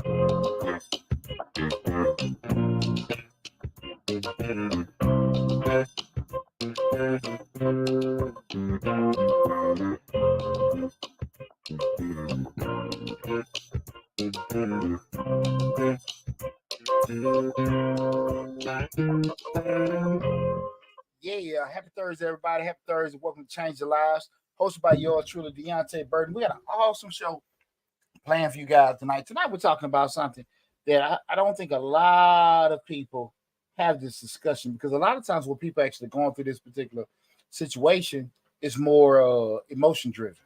Yeah, happy Thursday, everybody. Happy Thursday. Welcome to Change Your Lives. Hosted by yours truly, Deonte Burton. We got an awesome show planned for you guys tonight. Tonight, we're talking about something that I don't think a lot of people have this discussion, because a lot of times when people actually going through this particular situation, it's more emotion driven.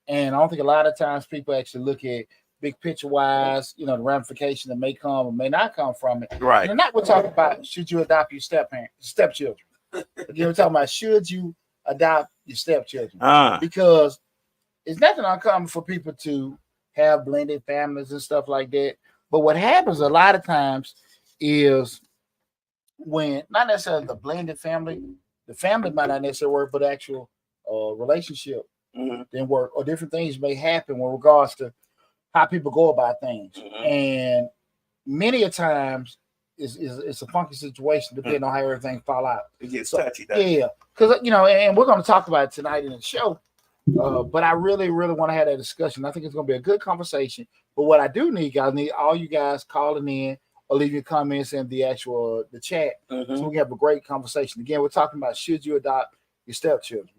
And I don't think a lot of times people actually look at big picture wise, the ramification that may come or may not come from it. Right. And tonight we're talking about, should you adopt your stepchildren? Again, we're talking about, should you adopt your stepchildren? Because it's nothing uncommon for people to have blended families and stuff like that. But what happens a lot of times is, when not necessarily the blended family, the family might not necessarily work, but the actual relationship didn't work, or different things may happen with regards to how people go about things. And many a times it's a funky situation depending on how everything fall out. It gets touchy. Yeah, because and we're going to talk about it tonight in the show. But I really, really want to have that discussion. I think it's going to be a good conversation. But what I do need, guys, need all you guys calling in or leaving comments in the chat, so we can have a great conversation. Again, we're talking about, should you adopt your stepchildren?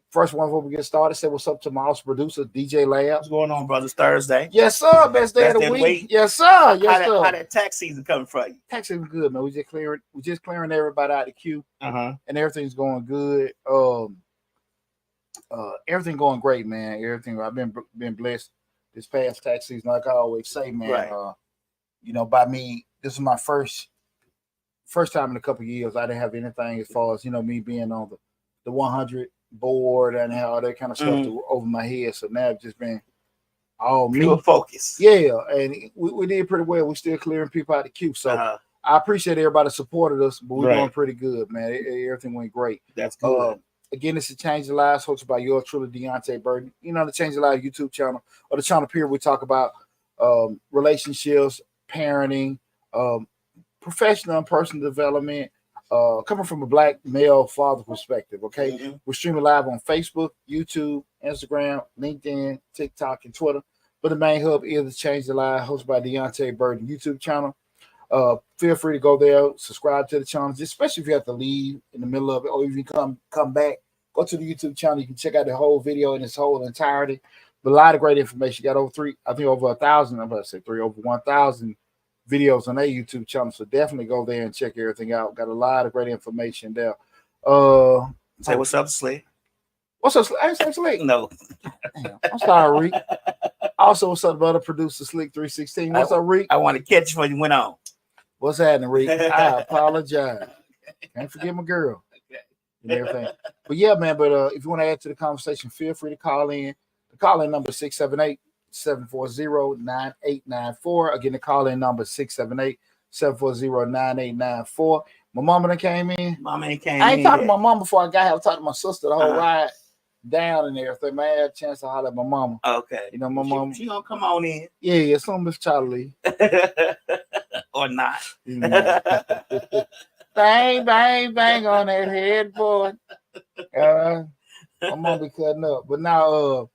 First one before we get started, say what's up to my house producer, DJ Lab. What's going on, brothers? Thursday. Yes, sir. Best day of the week. Yes, sir. Yes, sir. How that tax season coming for you? Tax season good, man. We just clearing everybody out of the queue, and everything's going good. Everything going great, man. Everything. I've been blessed this past tax season, like I always say, man. Right. By me, this is my first time in a couple of years I didn't have anything as far as me being on the 100 board and all that kind of stuff over my head. So now it's just been all me. Pure focus. Yeah, and we did pretty well. We're still clearing people out of the queue. So I appreciate everybody supported us, but we're doing pretty good, man. Everything went great. That's good. Again, this is Change Your Lives, hosted by yours truly, Deonte Burton. The Change Your Lives YouTube channel, or the channel period, we talk about relationships, parenting, professional and personal development, coming from a Black male father perspective. Okay, we're streaming live on Facebook, YouTube, Instagram, LinkedIn, TikTok, and Twitter. But the main hub is the Change Your Lives, hosted by Deonte Burton YouTube channel. Feel free to go there, subscribe to the channel, especially if you have to leave in the middle of it, or if you come back, go to the YouTube channel. You can check out the whole video in its whole entirety. But a lot of great information. Got over 1,000. I'm about to say over 1,000 videos on their YouTube channel. So definitely go there and check everything out. Got a lot of great information there. Say what's up, Slick. What's up, Slick? I ain't say Slick. No. Damn, I'm sorry, Reek. Also, what's up, brother producer Slick 316? What's up, Reek? I want to catch you when you went on. What's happening, Reek? I apologize. Can't forget my girl and everything. But yeah, man, if you want to add to the conversation, feel free to call in. The call-in number is 678-740-9894. Again, the call-in number is 678-740-9894. My mama done came in. I ain't talked to my mom before I got here. I talked to my sister the whole ride down and everything. Man, I had a chance to holler at my mama. Okay. My mom. She gonna come on in. Yeah, some Miss Charlie. Or not. Bang, bang, bang on that headboard. My mom be cutting up. But now,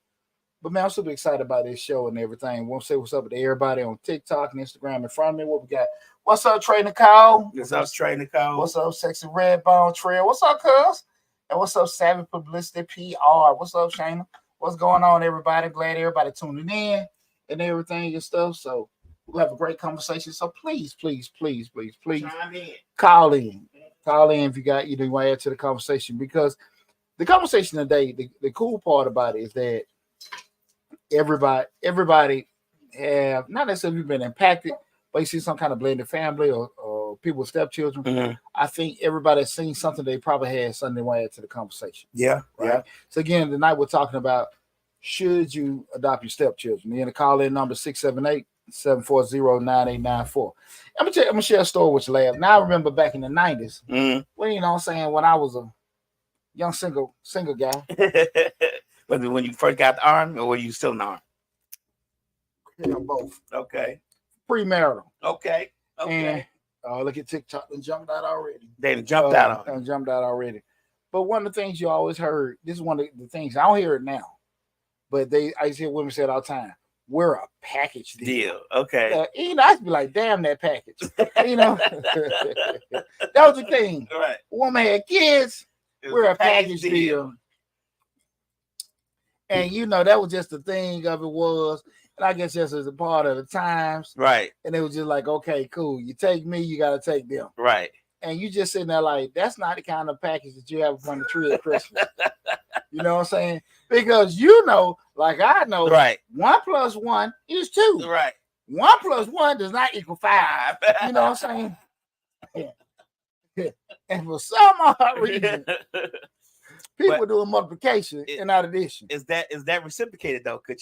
man, I'm super excited about this show and everything. Want to say what's up to everybody on TikTok and Instagram in front of me. What we got? What's up, Trey Nicole? What's up, Trey Nicole? What's up, Sexy Redbone Trail? What's up, cuz? And what's up, Savvy Publicity PR? What's up, Shayna? What's going on, everybody? Glad everybody tuning in and everything and stuff. So we'll have a great conversation. So please call in. Call in if you got you want to add to the conversation, because the conversation today, the cool part about it is that everybody have not necessarily been impacted, but you see some kind of blended family or people with stepchildren. I think everybody's seen something they probably had something they want to add to the conversation. Yeah. Right. So again, tonight we're talking about, should you adopt your stepchildren? And the call-in number 678-740-9894. I'm gonna share a story with you, Lab. Now I remember back in the 90s, when when I was a young single guy. When you first got the army, or were you still in the army? Yeah, both. Okay. Premarital. Okay. And look at TikTok and jumped out already. They done jumped out on it. Jumped out already. But one of the things you always heard, this is one of the things, I don't hear it now, but I hear women say it all the time, we're a package deal. Okay. I'd be like, damn that package. That was the thing. Right. Woman had kids, we're a package deal. And that was just the thing of it was. And I guess just as a part of the times. Right. And it was just like, okay, cool. You take me, you got to take them. Right. And you just sitting there like, that's not the kind of package that you have on the tree at Christmas. You know what I'm saying? Because like I know, right. 1 + 1 is 2. Right. 1 + 1 does not equal 5. You know what I'm saying? Yeah. And for some odd reason, people doing multiplication and not addition. Is that reciprocated though? Could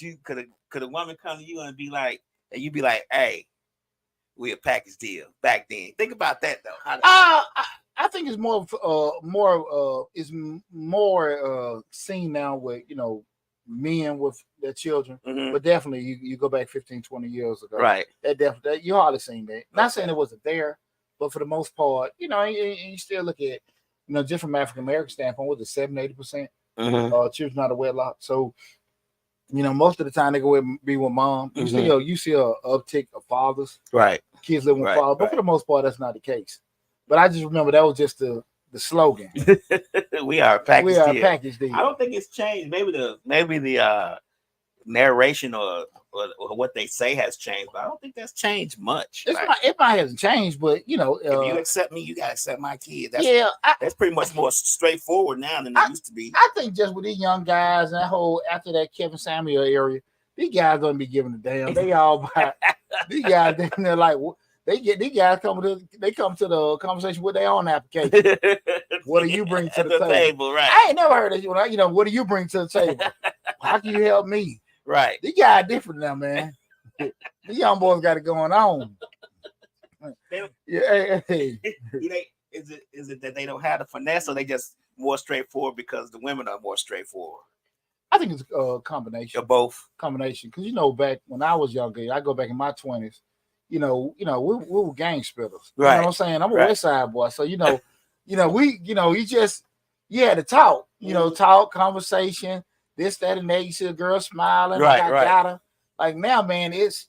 a woman come to you and be like, and you be like, hey, we a package deal back then? Think about that though. I think it's more seen now with men with their children, but definitely you go back 15, 20 years ago, right? That you hardly seen that. Not saying it wasn't there, but for the most part, you still look at just from African American standpoint, was it 70-80% children out of wedlock? So most of the time they go be with mom. You see a uptick of fathers, right? Kids living with fathers, but for the most part that's not the case. But I just remember that was just the slogan. We are a package deal. A package deal. I don't think it's changed. Maybe the narration or what they say has changed, but I don't think that's changed much. It might hasn't changed, but if you accept me, you gotta accept my kid. That's pretty much more straightforward now than it used to be. I think just with these young guys and that whole after that Kevin Samuel area, these guys don't be giving a damn. They all buy these guys. They're like. These guys come to the conversation with their own application. What do you bring to the table? Right. I ain't never heard of what do you bring to the table? How can you help me? Right. These guys different now, man. These young boys got it going on. Yeah. Hey. Is it that they don't have the finesse, or they just more straightforward because the women are more straightforward? I think it's a combination of both. Combination, because back when I was younger, I go back in my 20s. We were gang spitters. Right. You know what I'm saying? I'm a West Side boy. So, you had to talk, talk, conversation, this, that, and that. You see a girl smiling. Right. I got her. Like now, man, it's.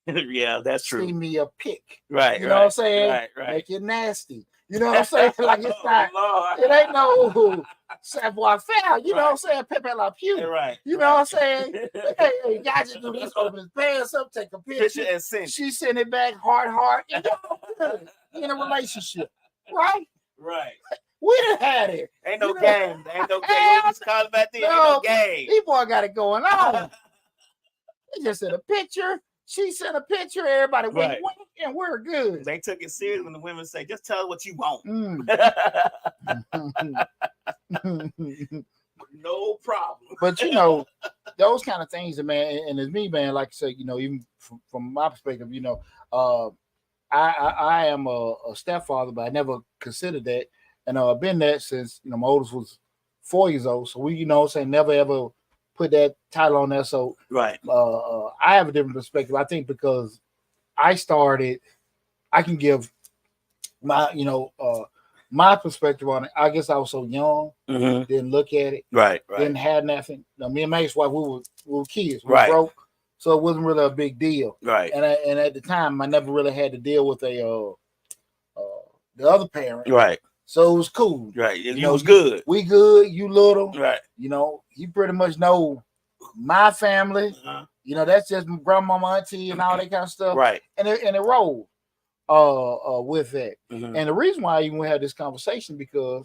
Yeah, that's true. See me a pick. Right. You know what I'm saying? Right. Make it nasty. You know what I'm saying? Like it's not, it ain't no savoir faire. You know what I'm saying? Pepe La Pew. Right. You know what I'm saying? Hey, guys just do this, open his pants up, take a picture and send. She send it back, heart. And in a relationship. Right? Right. We done had it. Ain't no game. Ain't no game. Just call it back there. Ain't no game. These boys got it going on. They just sent a picture. She sent a picture, everybody went, and we're good. They took it serious when the women say, just tell her what you want. No problem. But those kind of things, man, and as me, man, like I said, even from my perspective, I am a stepfather, but I never considered that. And I've been that since my oldest was 4 years old. So we, never ever put that title on there. So right. I have a different perspective. I think because I can give my my perspective on it. I guess I was so young, didn't look at it, right. Didn't have nothing. Me and my ex-wife, we were kids, we right. broke, so it wasn't really a big deal, right. And at the time, I never really had to deal with the other parent, right. So it was cool, right? It was good. We good. You little, right? You pretty much know my family. That's just my grandmama, auntie, and all that kind of stuff, right? And it rolled with that. And the reason why I even had this conversation because,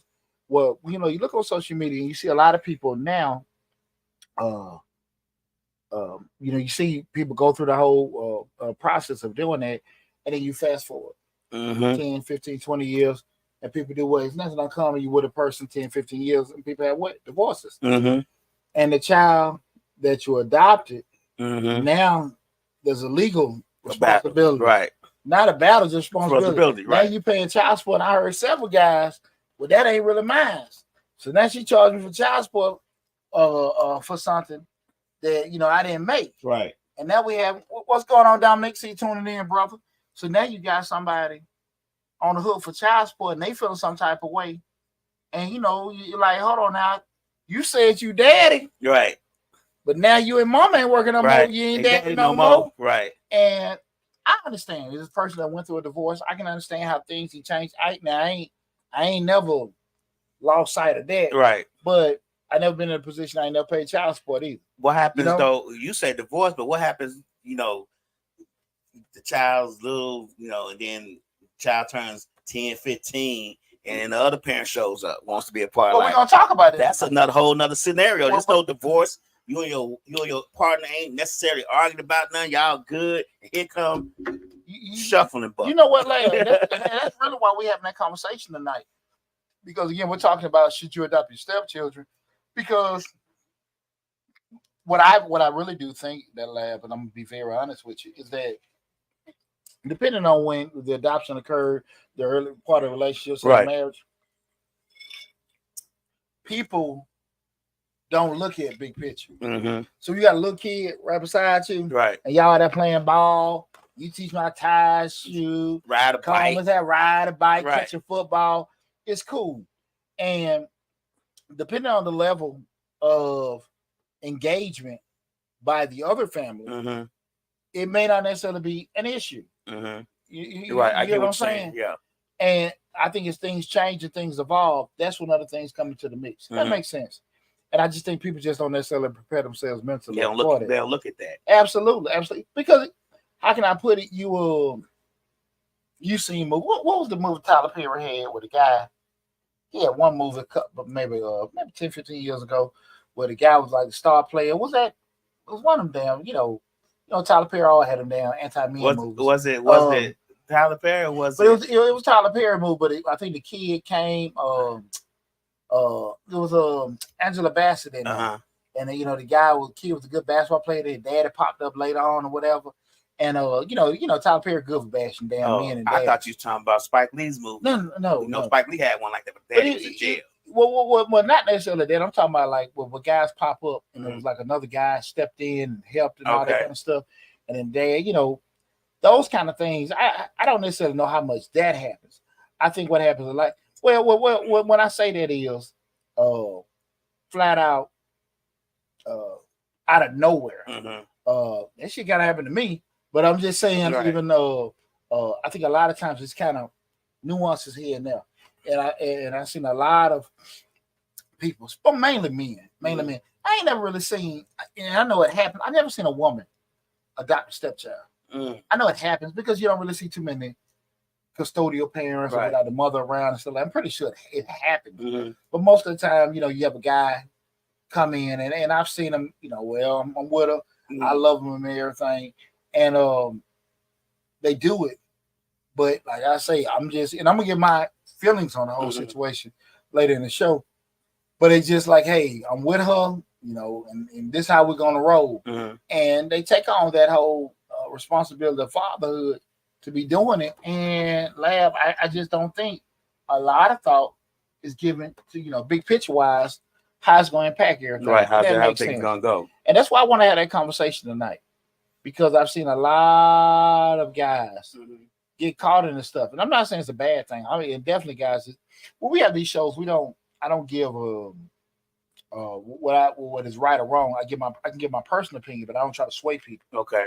you look on social media and you see a lot of people now. You see people go through the whole process of doing that, and then you fast forward 10, 15, 20 years. And people do what? It's nothing uncommon. You with a person 10, 15 years, and people have what? Divorces. And the child that you adopted, now there's a legal responsibility. Right. Not a battle, just responsibility. Right. Now you paying child support. I heard several guys, well, that ain't really mine. So now she charged me for child support for something that, I didn't make. Right. And now we have what's going on, Dominic? See, tuning in, brother. So now you got somebody on the hook for child support, and they feeling some type of way. And you're like, hold on now. You said you daddy, right? But now you and mama ain't working no more. You ain't daddy no more. Right. And I understand. This person that went through a divorce, I can understand how things can change. I ain't never lost sight of that. Right. But I never been in a position I ain't never paid child support either. What happens though? You say divorce, but what happens? The child's little, and then child turns 10, 15, and the other parent shows up, wants to be a part. Well, we're gonna talk about it. That's whole nother scenario. There's no divorce. You and your partner ain't necessarily arguing about nothing. Y'all good. And here come shuffling. You know what, Larry? That's really why we're having that conversation tonight. Because again, we're talking about should you adopt your stepchildren? Because what I really do think that, Lab, and I'm gonna be very honest with you, is that depending on when the adoption occurred, the early part of relationships and marriage, people don't look at big picture. Mm-hmm. So you got a little kid right beside you, right? And y'all there playing ball. You teach my tie, shoe, ride a bike, ride a bike, catch a football. It's cool. And depending on the level of engagement by the other family, it may not necessarily be an issue. You right. I get what I'm saying? Yeah. And I think as things change and things evolve, that's when other things come into the mix. That makes sense. And I just think people just don't necessarily prepare themselves mentally. They don't look at that. Absolutely. Because how can I put it? You seen movie. What was the movie Tyler Perry had with the guy? He had one movie, maybe 10, 15 years ago, where the guy was like the star player. Was one of them damn, Tyler Perry all had them damn anti-men movies. Was it Tyler Perry? It was Tyler Perry movie, but I think the kid came. It was Angela Bassett in there, and then, the kid was a good basketball player. Their daddy popped up later on or whatever, and Tyler Perry good for bashing damn men and dads. I thought you were talking about Spike Lee's movie. No. Spike Lee had one like that, but daddy was in jail. Well, not necessarily that. I'm talking about like when guys pop up and it was like another guy stepped in and helped and all that kind of stuff, and then those kind of things. I don't necessarily know how much that happens. I think what happens is like. Well, when I say that is flat out out of nowhere. That shit gotta happen to me. But I'm just saying, even though I think a lot of times it's kind of nuances here and there. And I've seen a lot of people, but mainly men. I ain't never really seen, and I know it happened. I never seen a woman adopt a stepchild. I know it happens because you don't really see too many custodial parents or without the mother around and stuff. I'm pretty sure it happens. But most of the time, you have a guy come in and I've seen him, I'm with her. I love him and everything. And they do it. But like I say, I'm gonna get my feelings on the whole situation later in the show. But it's just like, hey, I'm with her, and this is how we're gonna roll. And they take on that whole responsibility of fatherhood to be doing it. And Lab, I just don't think a lot of thought is given to, big picture wise, how it's going to impact everything. Right, how things going to go. And that's why I want to have that conversation tonight, because I've seen a lot of guys get caught in this stuff. And I'm not saying it's a bad thing. I mean, definitely, guys, when we have these shows, I don't give what is right or wrong. I can give my personal opinion, but I don't try to sway people. Okay.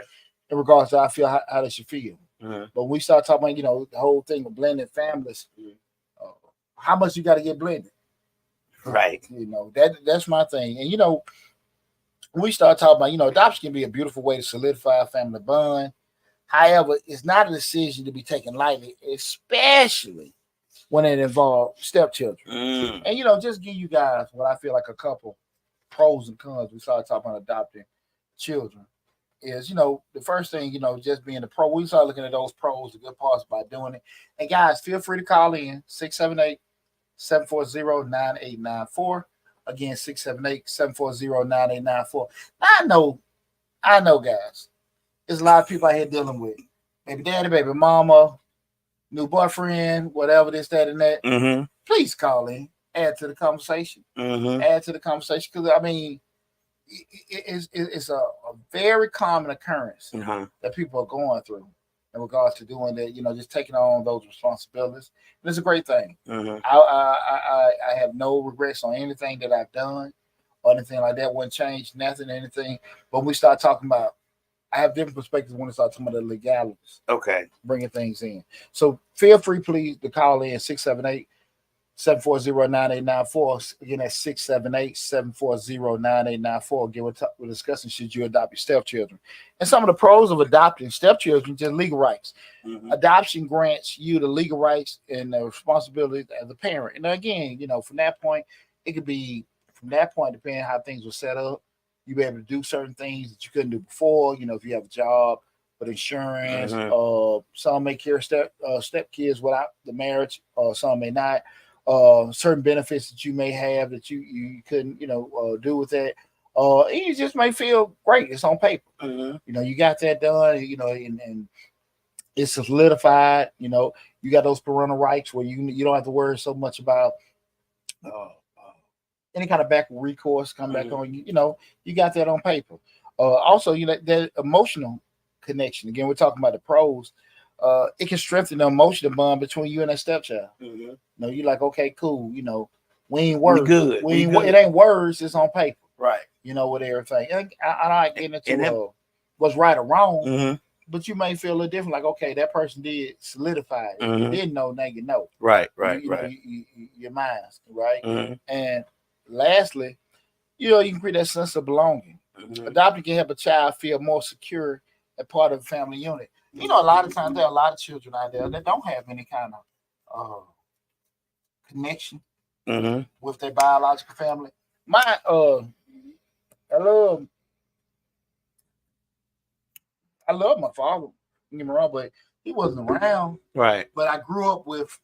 In regards to how they should feel. But when we start talking about, the whole thing of blended families, how much you got to get blended? Right. That's my thing. And, when we start talking about, adoption can be a beautiful way to solidify a family bond. However, it's not a decision to be taken lightly, especially when it involves stepchildren. And, just give you guys what I feel like a couple pros and cons. We started talking about adopting children. Is, the first thing, just being a pro. We start looking at those pros, the good parts by doing it. And guys, feel free to call in 678-740-9894. Again, 678-740-9894. I know, guys, there's a lot of people out here dealing with baby daddy, baby mama, new boyfriend, whatever this, that, and that. Please call in, add to the conversation. Add to the conversation, because it's a very common occurrence Uh-huh. that people are going through in regards to doing that. Just taking on those responsibilities, and it's a great thing. Uh-huh. I have no regrets on anything that I've done or anything like that. Wouldn't change nothing, anything. But when we start talking about, I have different perspectives when we start talking about the legalities, Okay. bringing things in. So feel free, please, to call in 678-740-9894. Again, that's 678-740-9894. Again, we're discussing should you adopt your stepchildren. And some of the pros of adopting stepchildren, just legal rights. Mm-hmm. Adoption grants you the legal rights and the responsibilities as a parent. And again, from that point, it could be from that point, depending on how things were set up, you be able to do certain things that you couldn't do before. If you have a job with insurance, some may carry step kids without the marriage, some may not. Certain benefits that you may have that you couldn't, do with that. You just may feel great. It's on paper. You got that done, and it's solidified. You got those parental rights where you don't have to worry so much about any kind of back recourse come back on you. You got that on paper. Also, that emotional connection. Again, we're talking about the pros. It can strengthen the emotional bond between you and that stepchild. You're like, okay, cool. We ain't words. We good. It ain't words. It's on paper. Right. With everything. And I like getting into what's right or wrong, but you may feel a little different. Like, okay, that person did solidify it. If you didn't know, now you know. Right. Your minds, right? And lastly, you can create that sense of belonging. Adopting can help a child feel more secure and part of the family unit. A lot of times there are a lot of children out there that don't have any kind of connection with their biological family. I love my father. Don't get me wrong, but he wasn't around. Right. But I grew up with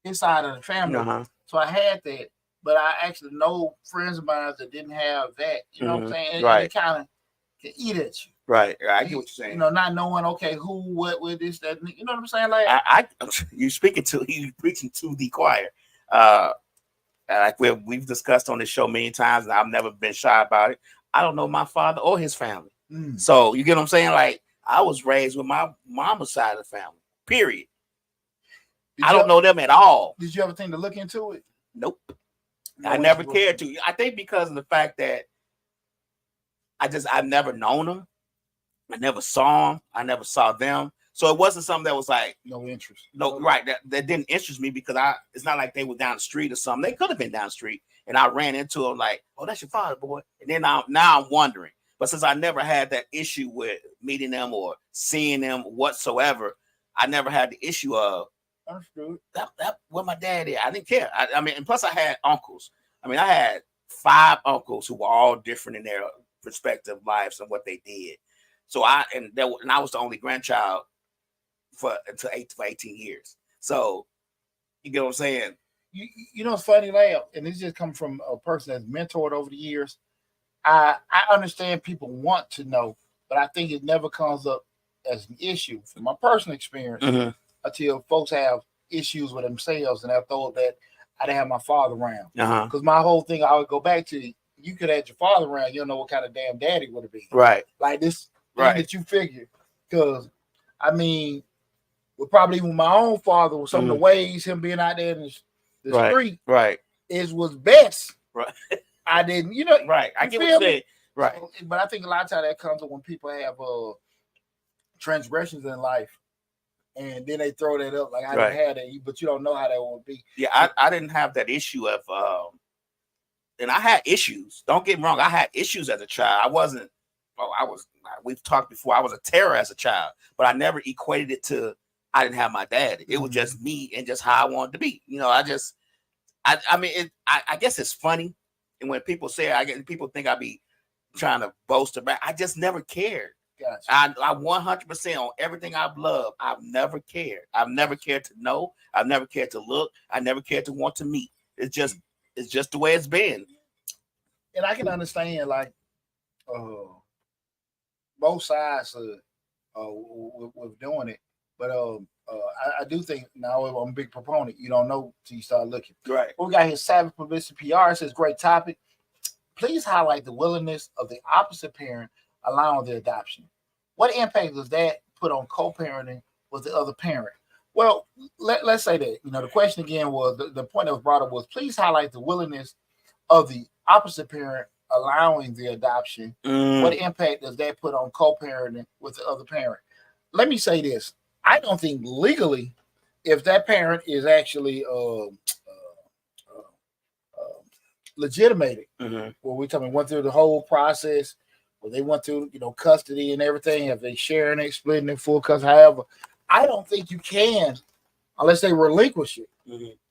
his side of the family, so I had that. But I actually know friends of mine that didn't have that. You know what I'm saying? Right. And it kind of can eat at you. Right. I get what you're saying. Not knowing, okay, who, what, with this, that. You know what I'm saying? Like you preaching to the choir. Like we've discussed on this show many times, and I've never been shy about it. I don't know my father or his family. So you get what I'm saying? Like I was raised with my mama's side of the family. Period. I don't know them at all. Did you ever think to look into it? Nope. I never cared to. I think because of the fact that I've never known them. I never saw them. I never saw them. So it wasn't something that was like no interest. No, right. That didn't interest me because it's not like they were down the street or something. They could have been down the street, and I ran into them like, "Oh, that's your father, boy." And then now I'm wondering. But since I never had that issue with meeting them or seeing them whatsoever, I never had the issue of that where my dad is. I didn't care. I mean, and plus I had uncles. I mean, I had 5 uncles who were all different in their respective lives and what they did. So I was the only grandchild for 18 years. So you get what I'm saying? It's funny, and this just comes from a person that's mentored over the years. I understand people want to know, but I think it never comes up as an issue from my personal experience until folks have issues with themselves and they're told that I didn't have my father around. Because my whole thing, I would go back to, you could have your father around, you don't know what kind of damn daddy would have been. Right. Like this thing that you figure. Because, I mean, with probably even my own father, with some of the ways, him being out there in the street, was best. Right. I didn't, right. I get what you're saying. Right. So, but I think a lot of times that comes when people have transgressions in life, and then they throw that up like I didn't have that, but you don't know how that would be. Yeah, I didn't have that issue of, and I had issues. Don't get me wrong, I had issues as a child. We've talked before. I was a terror as a child, but I never equated it to I didn't have my dad. It was just me and just how I wanted to be. I guess it's funny. And when people say people think I be trying to boast about, I just never cared. Gotcha. I 100% on everything I've loved. I've never cared. I've never cared to know. I've never cared to look. I never cared to want to meet. It's just the way it's been. And I can understand both sides with doing it, but I do think now I'm a big proponent. You don't know till you start looking. Right. We got here Savage Publicity PR. It says great topic. Please highlight the willingness of the opposite parent allowing the adoption. What impact does that put on co-parenting with the other parent? Well, let's say that, the question again was, the point that was brought up was, please highlight the willingness of the opposite parent allowing the adoption. What impact does that put on co-parenting with the other parent? Let me say this. I don't think legally, if that parent is actually legitimated, where we talking went through the whole process, where they went through, custody and everything, if they sharing it, splitting it, full custody, however, I don't think you can, unless they relinquish it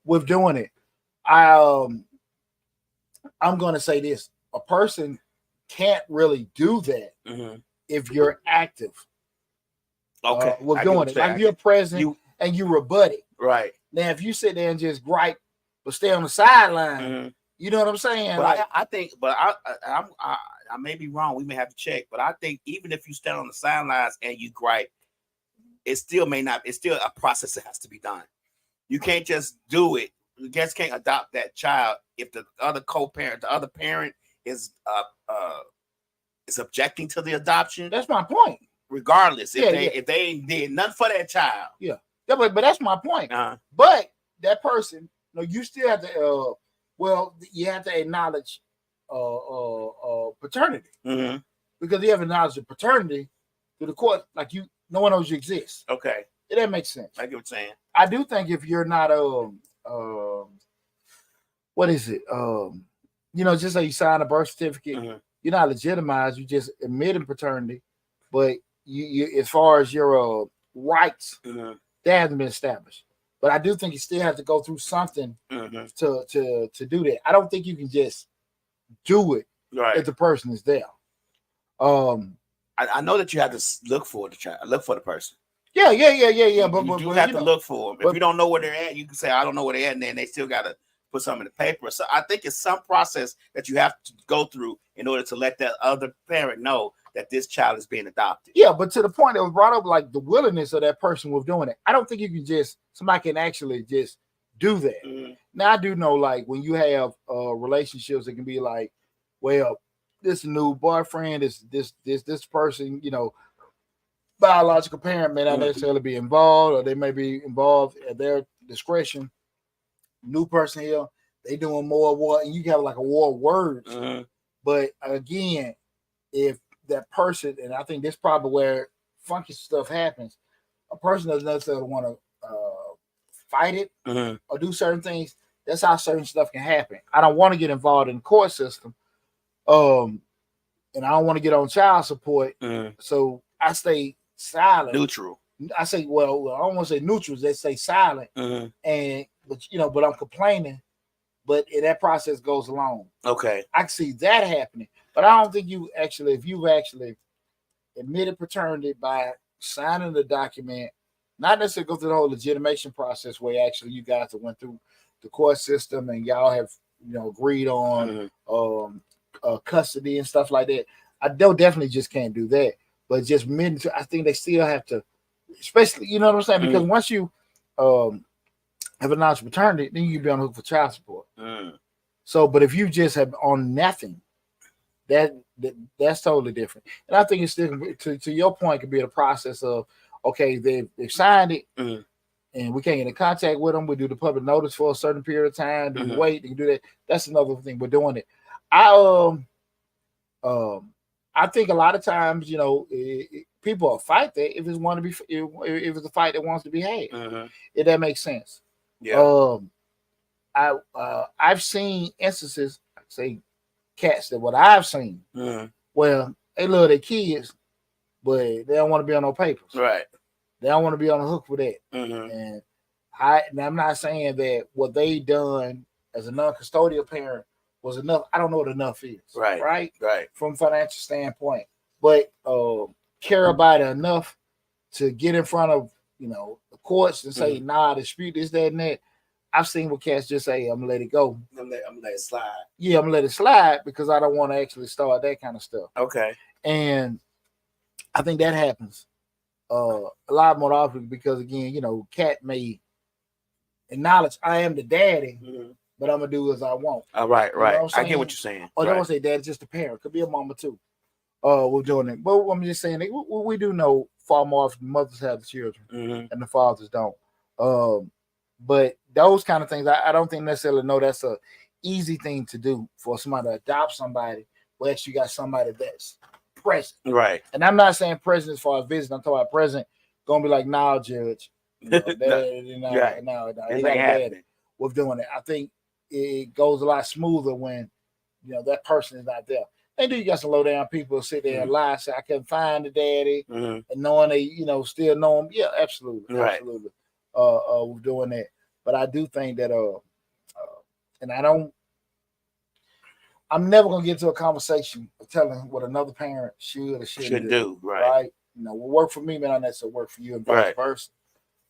with doing it. I'm going to say this: a person can't really do that if you're active. Okay, with doing it, like you're present and you rebut it. Right now, if you sit there and just gripe but stay on the sideline, you know what I'm saying? But I think, but I may be wrong. We may have to check. But I think even if you stand on the sidelines and you gripe, it still may not. It's still a process that has to be done. You can't just do it. You just can't adopt that child if the other co-parent, the other parent is objecting to the adoption. That's my point. Regardless, if they ain't did nothing for that child, but that's my point. But that person, you still have to. You have to acknowledge paternity because you have acknowledged the paternity to the court, like no one knows you exist. Okay, that makes sense. I get what you're saying. I do think if you're not what is it? Just like you sign a birth certificate, you're not legitimized. You just admitting paternity, but you as far as your rights, that hasn't been established. But I do think you still have to go through something to do that. I don't think you can just do it if the person is there. I know that you have to look for the child, look for the person. Yeah. But you have to look for them. If you don't know where they're at, you can say, I don't know where they're at, and then they still got to put something in the paper. So I think it's some process that you have to go through in order to let that other parent know that this child is being adopted. Yeah, but to the point that was brought up, like the willingness of that person with doing it, I don't think you can somebody can actually just do that. Now, I do know, like, when you have relationships, it can be like, well, this new boyfriend, this person, biological parent may not necessarily be involved, or they may be involved at their discretion. New person here, they doing more war, and you have like a war of words. But again, if that person, and I think this is probably where funky stuff happens, a person doesn't necessarily want to fight it or do certain things. That's how certain stuff can happen. I don't want to get involved in the court system, and I don't want to get on child support, so I stay silent, neutral. I say, well, I don't want to say neutral. They say silent, but I'm complaining. But that process goes along. Okay, I can see that happening, but I don't think if you've actually admitted paternity by signing the document, not necessarily go through the whole legitimation process where actually you guys have went through the court system and y'all have agreed on custody and stuff like that. I definitely just can't do that. But just I think they still have to, especially, you know what I'm saying? Because once you have announced paternity, then you can be on the hook for child support. So, but if you just have on nothing, that's totally different. And I think it's still, to your point, could be the process of, okay, they've signed it, and we can't get in contact with them. We do the public notice for a certain period of time. Do you wait? Do you do that? That's another thing. We're doing it. I think a lot of times, people will fight that if it's a fight that wants to be had. If that makes sense. Yeah. I've seen instances, say cats that what I've seen. Well, they love their kids, but they don't want to be on no papers. Right. They don't want to be on the hook for that. And I'm not saying that what they done as a non-custodial parent was enough. I don't know what enough is. Right. From a financial standpoint, but care about it enough to get in front of the courts and say, nah, dispute this, that, and that. I've seen what cats just say, I'm gonna let it go. I'm gonna let it slide. Yeah, I'm gonna let it slide because I don't want to actually start that kind of stuff. Okay. And I think that happens a lot more often because, again, cat may acknowledge I am the daddy, but I'm gonna do as I want. Right, You know right. what I'm I get saying? what you're saying. Or don't Right. say dad, it's just a parent. Could be a mama too. We're doing it. But I'm just saying we do know far more often mothers have the children Mm-hmm. and the fathers don't. Um, but those kind of things, I don't think necessarily know that's a easy thing to do for somebody to adopt somebody. But actually, you got somebody that's present. Right. And I'm not saying present as far as visit. I'm talking about present. Gonna be like, nah, judge. You know, No, right. no, This he got ain't a dad happening. with doing it. I think it goes a lot smoother when that person is not there. They do. You got some low down people sit there and lie, say I couldn't find the daddy, Mm-hmm. and knowing they still know him. Yeah, absolutely, Right. absolutely. We're doing that, but I do think that and I'm never gonna get into a conversation of telling what another parent should or shouldn't do. Right. Right? What work for me may not necessarily work for you, and vice Right. versa.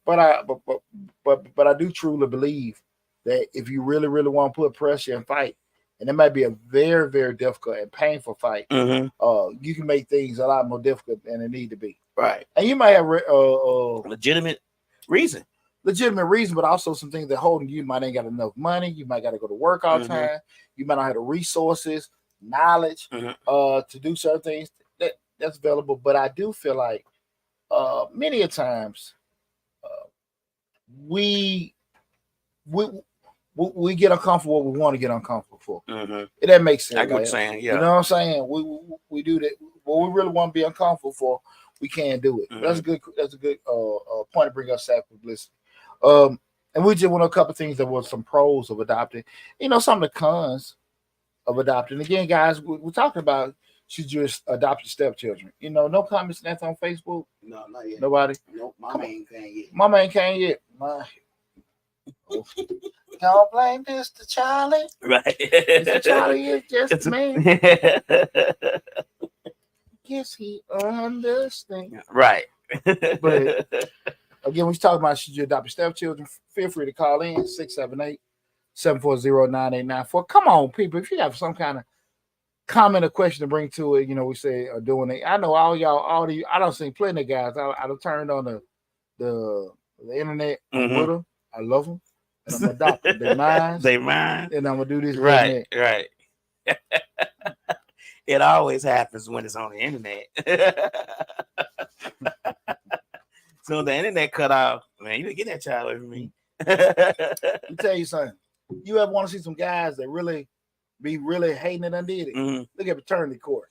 But I do truly believe that if you really, really want to put pressure and fight, and it might be a very, very difficult and painful fight, Mm-hmm. you can make things a lot more difficult than it need to be. Right. And you might have Legitimate reason. But also some things that holding you might ain't got enough money. You might got to go to work all the time. You might not have the resources, knowledge, to do certain things that's available. But I do feel like many a times we get uncomfortable what we want to get uncomfortable for. If that makes sense. I get what you're saying. Yeah. You know what I'm saying? We do that. What we really want to be uncomfortable for, we can't do it. That's a good point to bring up sack publicity. And we just went a couple of things that were some pros of adopting. Some of the cons of adopting. Again, guys, we're talking about should you adopt your stepchildren. No comments that's on Facebook. No, not yet. Nobody. Nope. Mama ain't came yet. Mama ain't came yet. Don't blame Mr. Charlie. Right. Mr. Charlie is just a man. Guess he understands. Right. But again, we talking about should you adopt your stepchildren, feel free to call in 678-740-9894. Come on, people. If you have some kind of comment or question to bring to it, we say doing it. I know all the I don't see plenty of guys. I done turned on the internet with them. I love them. And I'm gonna adopt them. They mine. They mine. And I'm gonna do this. Right. Right. It always happens when it's on the internet. So the internet cut off, man, you would get that child away from me. Let me tell you something. You ever want to see some guys that really be hating it undid it? Look at paternity court.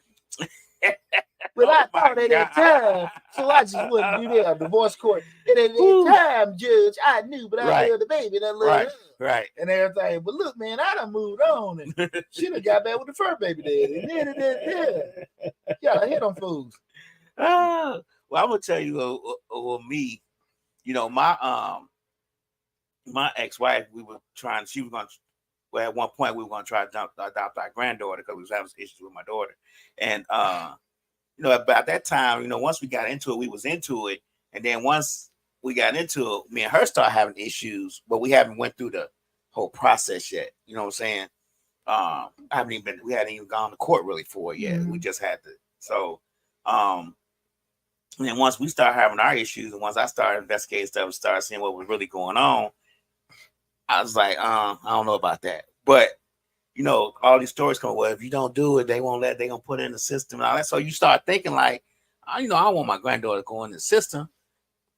But I thought at that time, so I just wouldn't do that. Divorce court. At that time, judge, I knew, but I love the baby. And I love her. Right. And everything. But look, man, I done moved on. And she done got back with the fur baby daddy. Yeah, hit them fools. Well, I'm going to tell you, me, my ex-wife, we were trying, she was going to, well, at one point we were going to try to adopt our granddaughter because we was having issues with my daughter. And, about that time, once we got into it, we was into it. And then once we got into it, me and her started having issues, but we haven't went through the whole process yet. You know what I'm saying? We hadn't even gone to court really for it yet. We just had to. So, and then once we started having our issues, and once I started investigating stuff and started seeing what was really going on, I was like, I don't know about that. But all these stories come, well, if you don't do it, they gonna put it in the system and all that. So you start thinking like, I don't want my granddaughter to go in the system.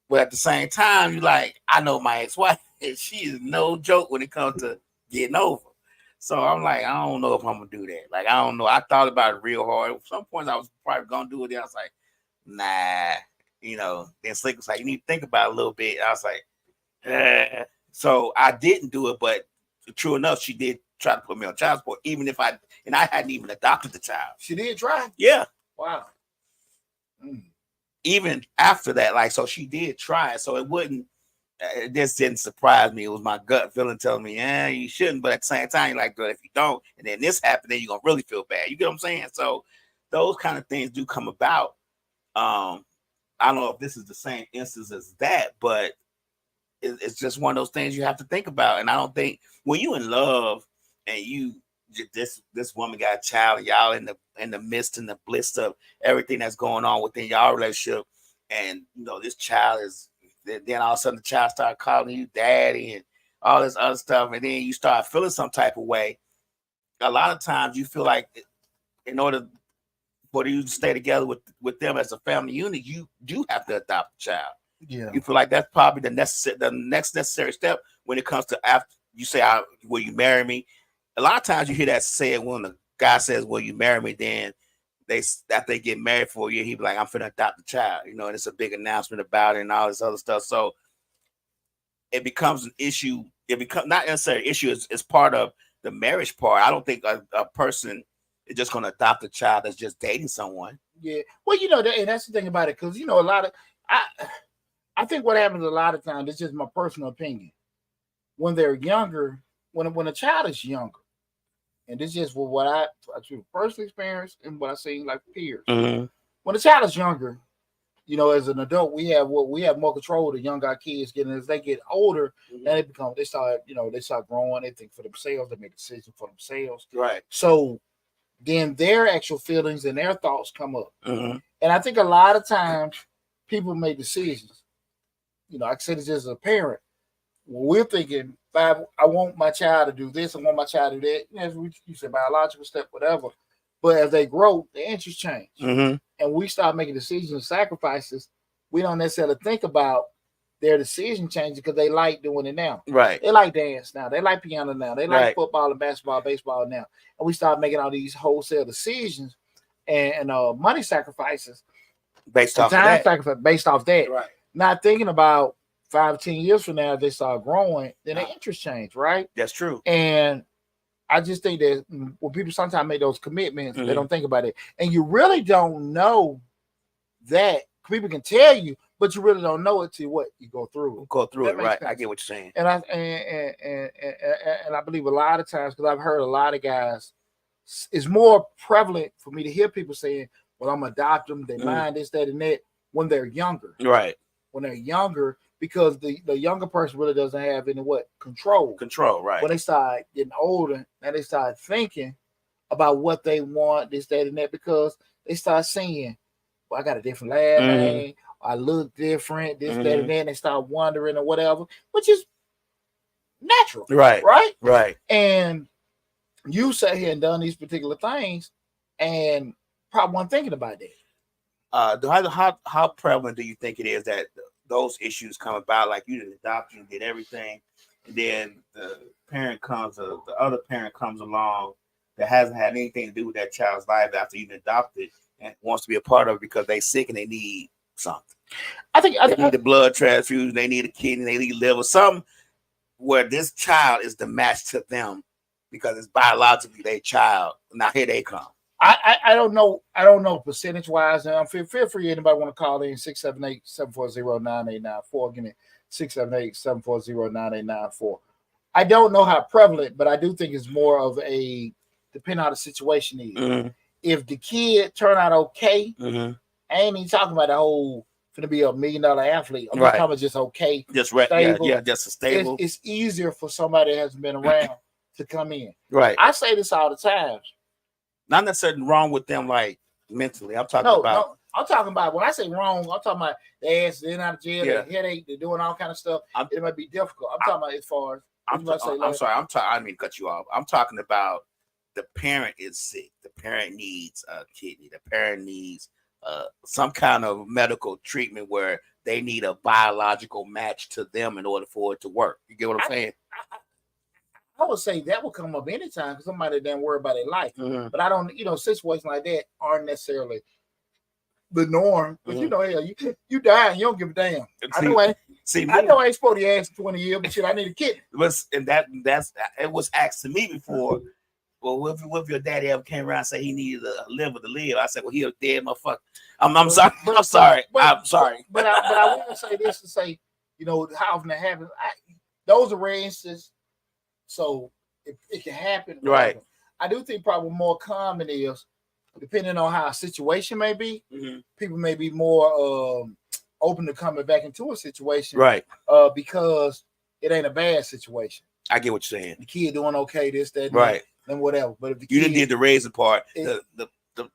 But at the same time, you like, I know my ex-wife, and she is no joke when it comes to getting over. So I'm like, I don't know if I'm gonna do that. Like, I don't know. I thought about it real hard. At some points I was probably gonna do it. Then I was like, nah, Then Slick was like, you need to think about it a little bit. I was like, So I didn't do it, but true enough, she did try to put me on child support, even if I hadn't even adopted the child. She did try? Yeah. Wow. Even after that, like, so she did try. So it this didn't surprise me. It was my gut feeling telling me, you shouldn't. But at the same time, you're like, girl, if you don't, and then this happened, then you're going to really feel bad. You get what I'm saying? So those kind of things do come about. I don't know if this is the same instance as that, but it's just one of those things you have to think about. And I don't think when you in love and this woman got a child, and y'all in the midst and the bliss of everything that's going on within y'all relationship, and this child is, then all of a sudden the child start calling you daddy and all this other stuff, and then you start feeling some type of way. A lot of times you feel like in order for you to stay together with them as a family unit, you do have to adopt a child. Yeah. You feel like that's probably the next necessary step when it comes to after you say, "Will you marry me?" A lot of times you hear that said when the guy says, "Will you marry me?" Then after they get married for a year, he be like, "I'm finna adopt a child," and it's a big announcement about it and all this other stuff. So it becomes an issue. It becomes not necessarily an issue. It's part of the marriage part. I don't think a person is just going to adopt a child that's just dating someone. Yeah. Well, and that's the thing about it, because a lot of I think what happens a lot of times, it's just my personal opinion. When they're younger, when a child is younger, and this is just what I personally experienced and what I see like peers. Mm-hmm. When a child is younger, as an adult, we have more control the younger our kids get, and as they get older, then they start growing, they think for themselves, they make decisions for themselves. Right. So then their actual feelings and their thoughts come up. Mm-hmm. And I think a lot of times people make decisions. I said this as a parent. We're thinking, I want my child to do this, I want my child to do that. As you said, biological step, whatever. But as they grow, the interests change. Mm-hmm. And we start making decisions and sacrifices. We don't necessarily think about their decision changing because they like doing it now. Right. They like dance now. They like piano now. They like football and basketball, baseball now. And we start making all these wholesale decisions and money sacrifices based off that. Based off that. Right. Not thinking about 5, 10 years from now, if they start growing, then their interest change, right? That's true. And I just think that when people sometimes make those commitments, they don't think about it. And you really don't know that. People can tell you, but you really don't know it till what you go through. It, right? Sense. I get what you're saying. And I believe a lot of times, because I've heard a lot of guys, it's more prevalent for me to hear people saying, "Well, I'm adopt them. They mind this, that, and that," when they're younger. Right. When they're younger, because the younger person really doesn't have any control. Control, right. When they start getting older and they start thinking about what they want, this, that, and that, because they start seeing, well, I got a different last name, I look different, this, that, and that, and they start wondering or whatever, which is natural. Right. Right? Right. And you sat here and done these particular things and probably weren't thinking about that. How prevalent do you think it is that those issues come about? Like you did adoption, did everything, and then the other parent comes along that hasn't had anything to do with that child's life after you adopted and wants to be a part of it because they sick and they need something. I think they need a blood transfusion, they need a kidney, they need liver, something where this child is the match to them because it's biologically their child. Now here they come. I don't know percentage wise. Feel free, anybody want to call in 678-740-9894. Give me 678-740-9894. I don't know how prevalent, but I do think it's more of a depending on how the situation is. Mm-hmm. If the kid turn out okay, I ain't even talking about the whole gonna be $1 million athlete. I'm talking about just okay, just stable. Yeah, just a stable. It's easier for somebody that hasn't been around to come in. Right. I say this all the time. Not necessarily wrong with them, like mentally. I'm talking about. No, I'm talking about when I say wrong. I'm talking about they ass in out of jail, they headache, they're doing all kind of stuff. It might be difficult. I'm talking about as far as. I'm sorry. I didn't mean to cut you off. I'm talking about the parent is sick. The parent needs a kidney. The parent needs some kind of medical treatment where they need a biological match to them in order for it to work. You get what I'm saying? I would say that would come up anytime because somebody didn't worry about their life. Mm-hmm. But I don't, situations like that aren't necessarily the norm. But hell, you die and you don't give a damn. I know I ain't supposed to ask 20 years, but shit, I need a kid. It was asked to me before. Well, what if your daddy ever came around and said he needed a liver to live? I said, well, he a dead motherfucker. I'm sorry. I'm sorry. I'm sorry. But I want to say this to say, how often that happens. Those are rare instances. So it can happen. Right. I do think probably more common is, depending on how a situation may be, people may be more open to coming back into a situation. Right. Because it ain't a bad situation. I get what you're saying. The kid doing okay, this, that, right. And whatever. But if the you didn't did the raising part, the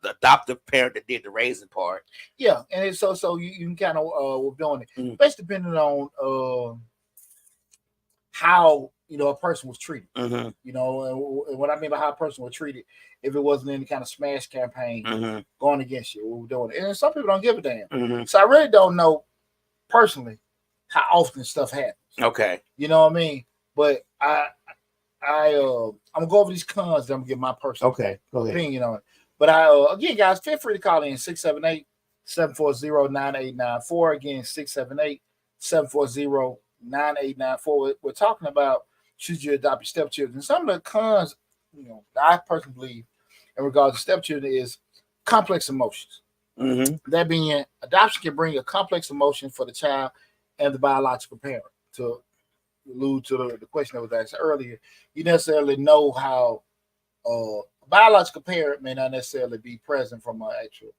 adoptive parent that did the raising part. Yeah, and so you can kind of we're doing it. Based depending on how a person was treated. And what I mean by how a person was treated, if it wasn't any kind of smash campaign going against you, what we're doing. And some people don't give a damn. So I really don't know personally how often stuff happens. Okay. You know what I mean? But I'm gonna go over these cons. Then I'm gonna give my personal opinion on it. But again, guys, feel free to call in 678-740-9894. Again, 678-740-9894. We're talking about should you adopt your stepchildren. Some of the cons, that I personally believe in regards to stepchildren is complex emotions. That being, adoption can bring a complex emotion for the child and the biological parent. To allude to the question that was asked earlier, you necessarily know how a biological parent may not necessarily be present from an actual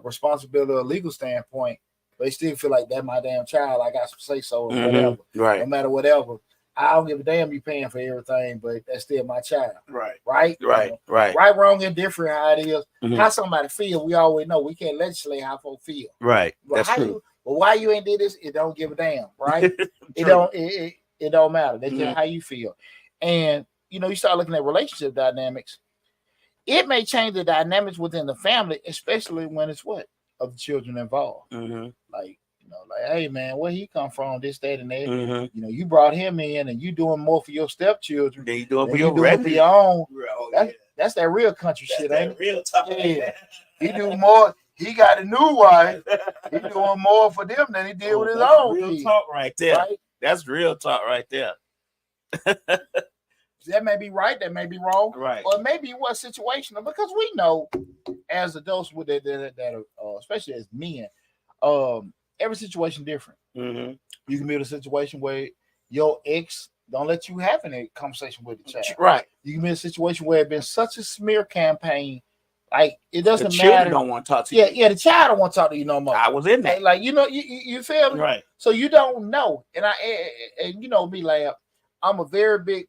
responsibility or legal standpoint, but they still feel like that's my damn child. I got some say so or whatever. Right. No matter whatever. I don't give a damn you paying for everything, but that's still my child. Right. Right? Right. Right. Right, wrong, and different how it is. How somebody feel, we always know. We can't legislate how folks feel. Right. But That's true. But why you ain't did this? It don't give a damn, right? It don't matter. That's just how you feel. And you start looking at relationship dynamics. It may change the dynamics within the family, especially when it's of the children involved. Like hey man, where he come from? This, that, and that. You brought him in, and you doing more for your stepchildren than you doing for your own. That's that real country shit, ain't it? Real talk. Yeah, he do more. He got a new wife. He doing more for them than he did with his own. Real talk right there. Right? That's real talk right there. That may be right. That may be wrong. Right. Or maybe it was situational, because we know as adults with that especially as men, every situation different. You can be in a situation where your ex don't let you have any conversation with the child. Right. You can be in a situation where it's been such a smear campaign. Like, it doesn't the matter. Children don't want to talk to you. Yeah, the child don't want to talk to you no more. I was in that. Like, you feel me? Right. So you don't know. And me, like, I'm a very big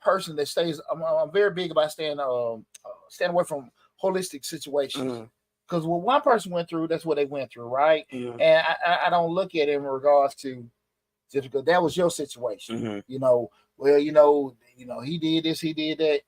person that stays. I'm very big about staying away from holistic situations. Because what one person went through, that's what they went through, right? And I don't look at it in regards to just because that was your situation. He did this, he did that.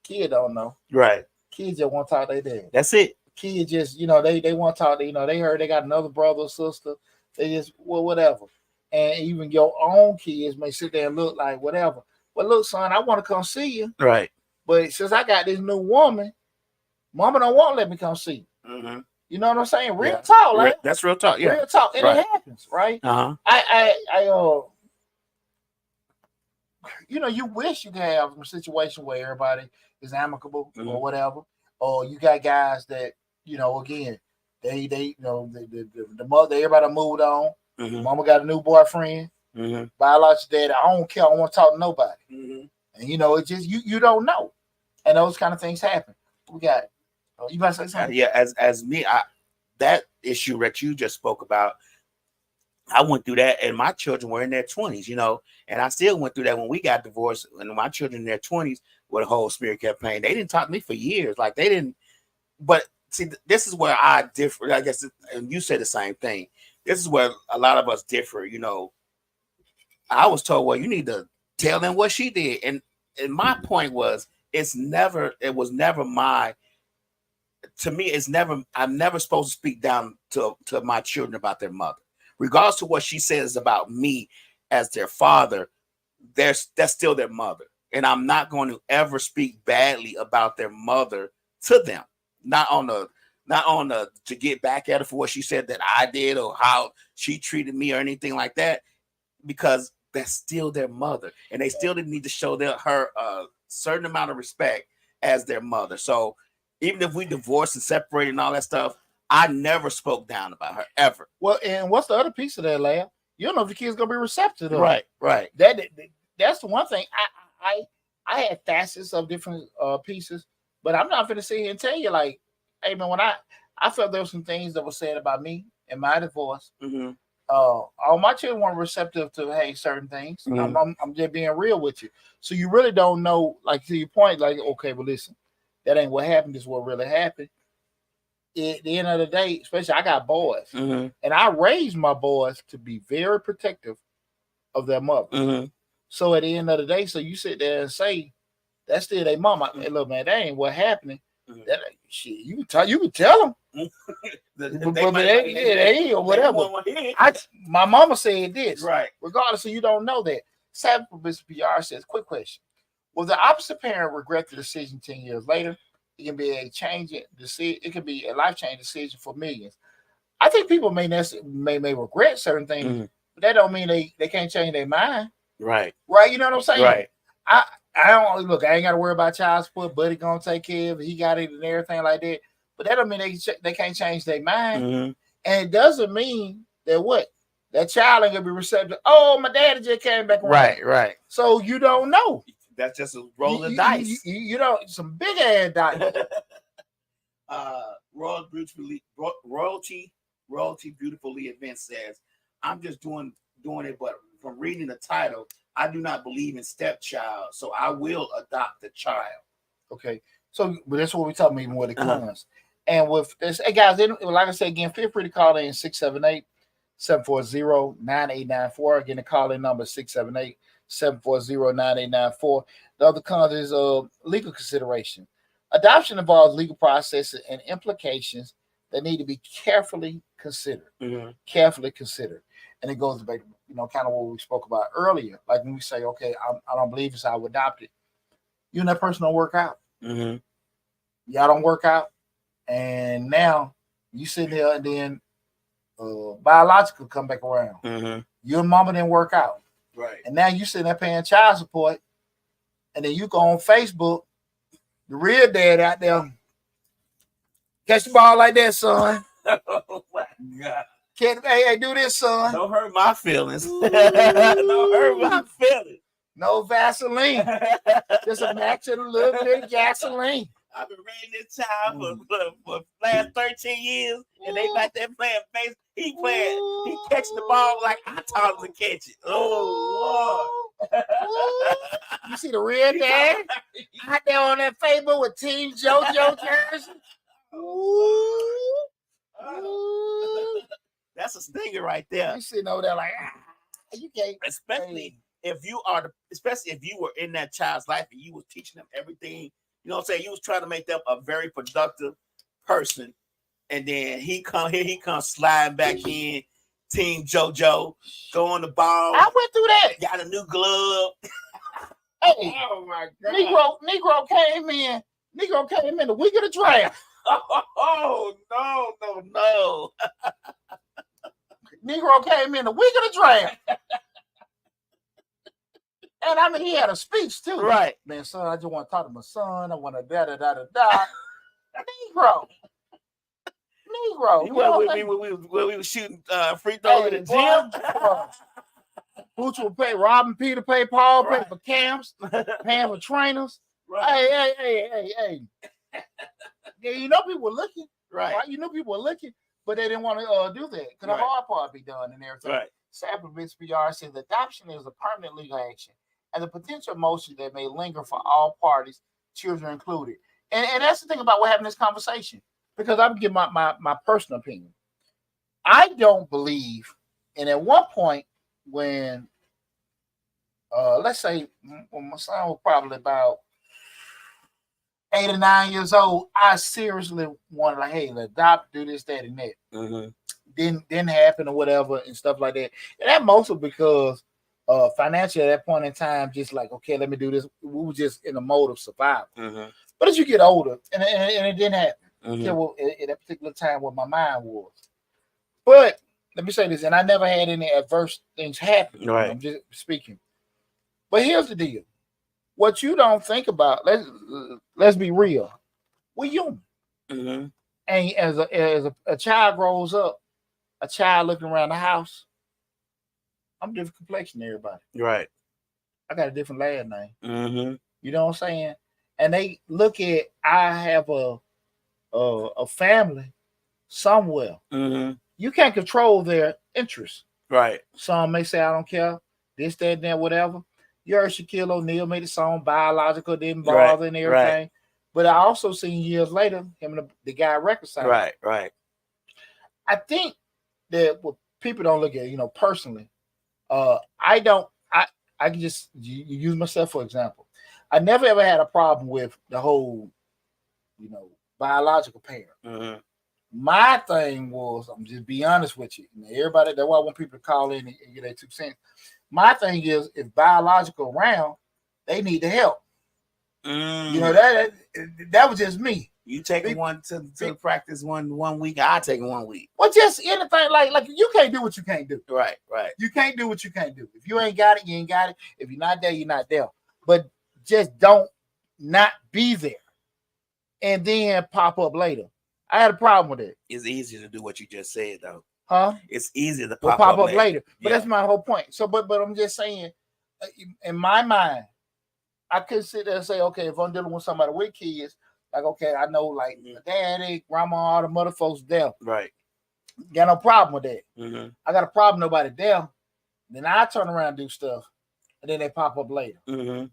Kid don't know. Right. Kids just want to talk to their dad. That's it. Kids just, they want to talk to, they heard they got another brother or sister. They just, whatever. And even your own kids may sit there and look like whatever. But look, son, I want to come see you. Right. But since I got this new woman, mama don't want to let me come see you. You know what I'm saying? Real talk. Like, that's real talk. Yeah. Real talk. And it happens, right? You wish you could have a situation where everybody is amicable or whatever. Or you got guys that, again, they the mother, everybody moved on. Mama got a new boyfriend. Biological dad, I don't care. I don't want to talk to nobody. And it just you don't know, and those kind of things happen. We got. You might say something. As me, that issue that you just spoke about, I went through that, and my children were in their 20s, and I still went through that when we got divorced. And my children in their 20s with a whole smear campaign, they didn't talk to me for years. Like, they didn't. But see, this is where I differ. I guess, and you said the same thing. This is where a lot of us differ. I was told, well, you need to tell them what she did, and my point was, it's never my. To me, I'm never supposed to speak down to my children about their mother, regardless of what she says about me as their father. That's still their mother, and I'm not going to ever speak badly about their mother to them. Not on the to get back at her for what she said that I did or how she treated me or anything like that, because that's still their mother, and they still need to show her a certain amount of respect as their mother. So even if we divorced and separated and all that stuff, I never spoke down about her ever. Well, and what's the other piece of that, Lamb? You don't know if the kid's gonna be receptive to it. Right. That's the one thing. I had facets of different pieces, but I'm not gonna sit here and tell you like, hey man, when I felt there were some things that were said about me in my divorce. All my children weren't receptive to certain things. I'm just being real with you. So you really don't know, like, to your point, like, okay, well, listen, that ain't what happened. This is what really happened. At the end of the day, especially I got boys, and I raised my boys to be very protective of their mother. So at the end of the day, so you sit there and say that's still their mama. Hey, look, man, that ain't what happening. That shit, you can tell them. But they ain't or whatever. My mama said this. Right. Regardless, so you don't know that. Savvy Publicity PR says, quick question. Will the opposite parent regret the decision 10 years later? It can be a changing decision. It can be a life-changing decision for millions. I think people may regret certain things, but that don't mean they can't change their mind. Right. Right. You know what I'm saying? Right. I don't look. I ain't got to worry about child support. Buddy gonna take care of it. He got it and everything like that. But that don't mean they can't change their mind. And it doesn't mean that what that child ain't gonna be receptive. Oh, my daddy just came back around. Right. So you don't know. That's just a roll of dice. You know, some big ass dice. Royalty Beautifully Event says, I'm just doing it, but from reading the title, I do not believe in stepchild, so I will adopt a child. Okay, so but that's what we're talking about, even with the cons. And with this, hey guys, like I said again, feel free to call in 678-740-9894. Again, the call in number 678-740-9894. The other cons is legal consideration. Adoption involves legal processes and implications that need to be carefully considered. Carefully considered. And it goes back, kind of what we spoke about earlier. Like when we say, okay, I don't believe this, I would adopt it. You and that person don't work out. Y'all don't work out. And now you sit there and then biological come back around. You and mama didn't work out. Right. And now you sitting there paying child support. And then you go on Facebook, the real dad out there. Catch the ball like that, son. Oh my God. Hey, do this, son. Don't hurt my feelings. Don't hurt my feelings. No Vaseline. Just a match and a little bit of gasoline. I've been reading this child for the last 13 years, and they like that playing face. He catching the ball like I taught him to catch it. Oh, Lord. You see the real dad out there on that Facebook with Team JoJo jersey? That's a stinger right there. You sitting over there like, you can't. Especially if you were in that child's life and you was teaching them everything. You know what I'm saying? You was trying to make them a very productive person. And then he comes sliding back in, Team JoJo, throwing the ball. I went through that. Got a new glove. Hey, oh my God. Negro came in the week of the draft. Oh, no. Negro came in the week of the draft. And I mean, he had a speech too. Right. Man, son, I just want to talk to my son. I want to da-da-da-da-da. Negro. When we were shooting free throws in the gym. Boots will pay, robbing Peter, pay Paul, pay for camps, paying for trainers. Right. Hey. Yeah, you know people were looking. Right. You know people were looking, but they didn't want to do that because the hard part be done and everything. Right. Savvy PR says adoption is a permanent legal action and the potential motion that may linger for all parties, children included. And that's the thing about what having this conversation, because I'm giving my personal opinion. I don't believe, and at one point when, let's say when my son was probably about 8 or 9 years old, I seriously wanted like, hey, let's adopt, do this, that, and that. Didn't happen or whatever and stuff like that. And that mostly because financially at that point in time, just like, okay, let me do this. We were just in a mode of survival. But as you get older, and it didn't happen. At that particular time where my mind was. But let me say this, and I never had any adverse things happen. Right. I'm just speaking. But here's the deal. What you don't think about, let's be real. We're human. And as a child grows up, a child looking around the house, I'm a different complexion than everybody. Right. I got a different last name. You know what I'm saying? And they look at, I have a family somewhere. You can't control their interests. Right. Some may say, I don't care, this, that, and that, whatever. You heard Shaquille O'Neal made a song, Biological, didn't bother and everything. Right. But I also seen years later, him and the guy reconciled. Right. I think that what people don't look at, personally, I I can just use myself for example. I never ever had a problem with the whole, biological parent. Mm-hmm. My thing was, I'm just be honest with you. Everybody, that's why I want people to call in and get their 2 cents. My thing is, if biological around, they need the help. That was just me. You taking one to practice one week, I take 1 week. Well, just anything like you can't do what you can't do. Right. You can't do what you can't do. If you ain't got it, you ain't got it. If you're not there, you're not there. But just don't not be there and then pop up later. I had a problem with it. It's easier to do what you just said, though. Huh? It's easier to pop up later. But that's my whole point. So, but I'm just saying, in my mind, I could sit there and say, okay, if I'm dealing with somebody with kids, like, okay, I know, like, daddy, grandma, all the mother folks there. Right. Got no problem with that. Mm-hmm. I got a problem, nobody there. Then I turn around and do stuff, and then they pop up later. Mm-hmm.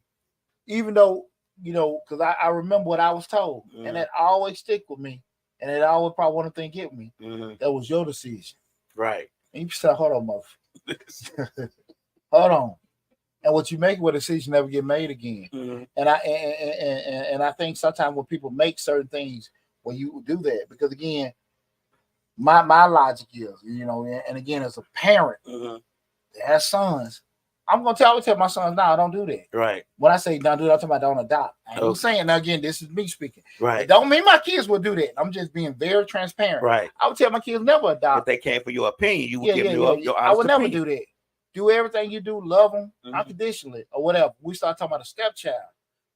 Even though, because I remember what I was told, and that always stick with me, and it always probably one of the things get me. Mm-hmm. That was your decision. Right. And you say, hold on, motherfucker. Hold on. And what you make with a decision never get made again. Mm-hmm. And I think sometimes when people make certain things, when you do that, because again, my logic is, and again, as a parent that has sons, I would tell my sons, no, don't do that. Right. When I say don't do that, I'm talking about don't adopt. I ain't saying, now again, this is me speaking. Right. It don't mean my kids will do that. I'm just being very transparent. Right. I would tell my kids never adopt. If they came for your opinion, you would give them your honest I would never opinion. do that. Do everything you do, love them unconditionally or whatever. We start talking about a stepchild,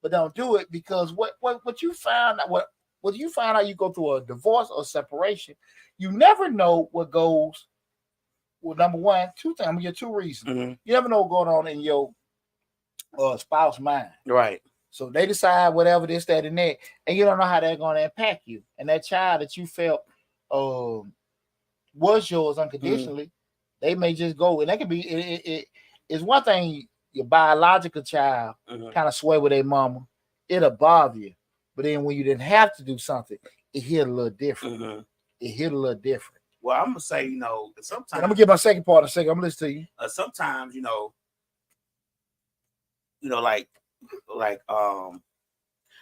but don't do it because what you find what you find out you go through a divorce or separation, you never know what goes. Well, number one, two things. I'm gonna give 2 reasons. Mm-hmm. You never know what's going on in your spouse mind. Right. So they decide whatever this, that, and that, and you don't know how they're going to impact you. And that child that you felt was yours unconditionally, they may just go. And that could be it's one thing your biological child kind of sway with their mama, it'll bother you. But then when you didn't have to do something, it hit a little different. It hit a little different. Well, I'm gonna say, sometimes and I'm gonna get my second part in a second. I'm gonna listen to you. Sometimes,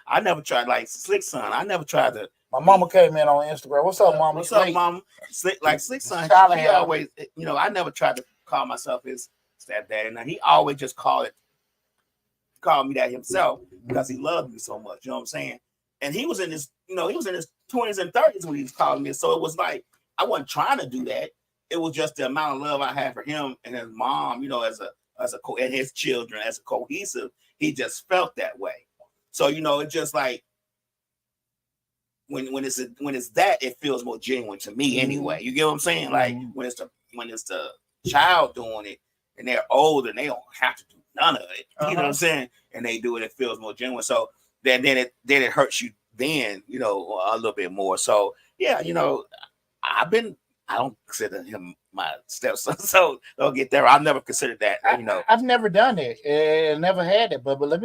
I never tried, like Slick Son. I never tried to. My mama came in on Instagram. What's up, mama? What's up, mama? Slick Son. He always, I never tried to call myself his stepdaddy. Now he always just called me that himself because he loved me so much. You know what I'm saying? And he was in his, he was in his 20s and 30s when he was calling me. So it was like I wasn't trying to do that. It was just the amount of love I had for him and his mom, and his children as a cohesive. He just felt that way. So it's just like when it's that, it feels more genuine to me anyway. You get what I'm saying? Like when it's the child doing it and they're old and they don't have to do none of it. You know what I'm saying? And they do it, it feels more genuine. So then it hurts you then, a little bit more. So yeah, I don't consider him my stepson, so don't get there. I've never considered that. I've never done it and never had it. But let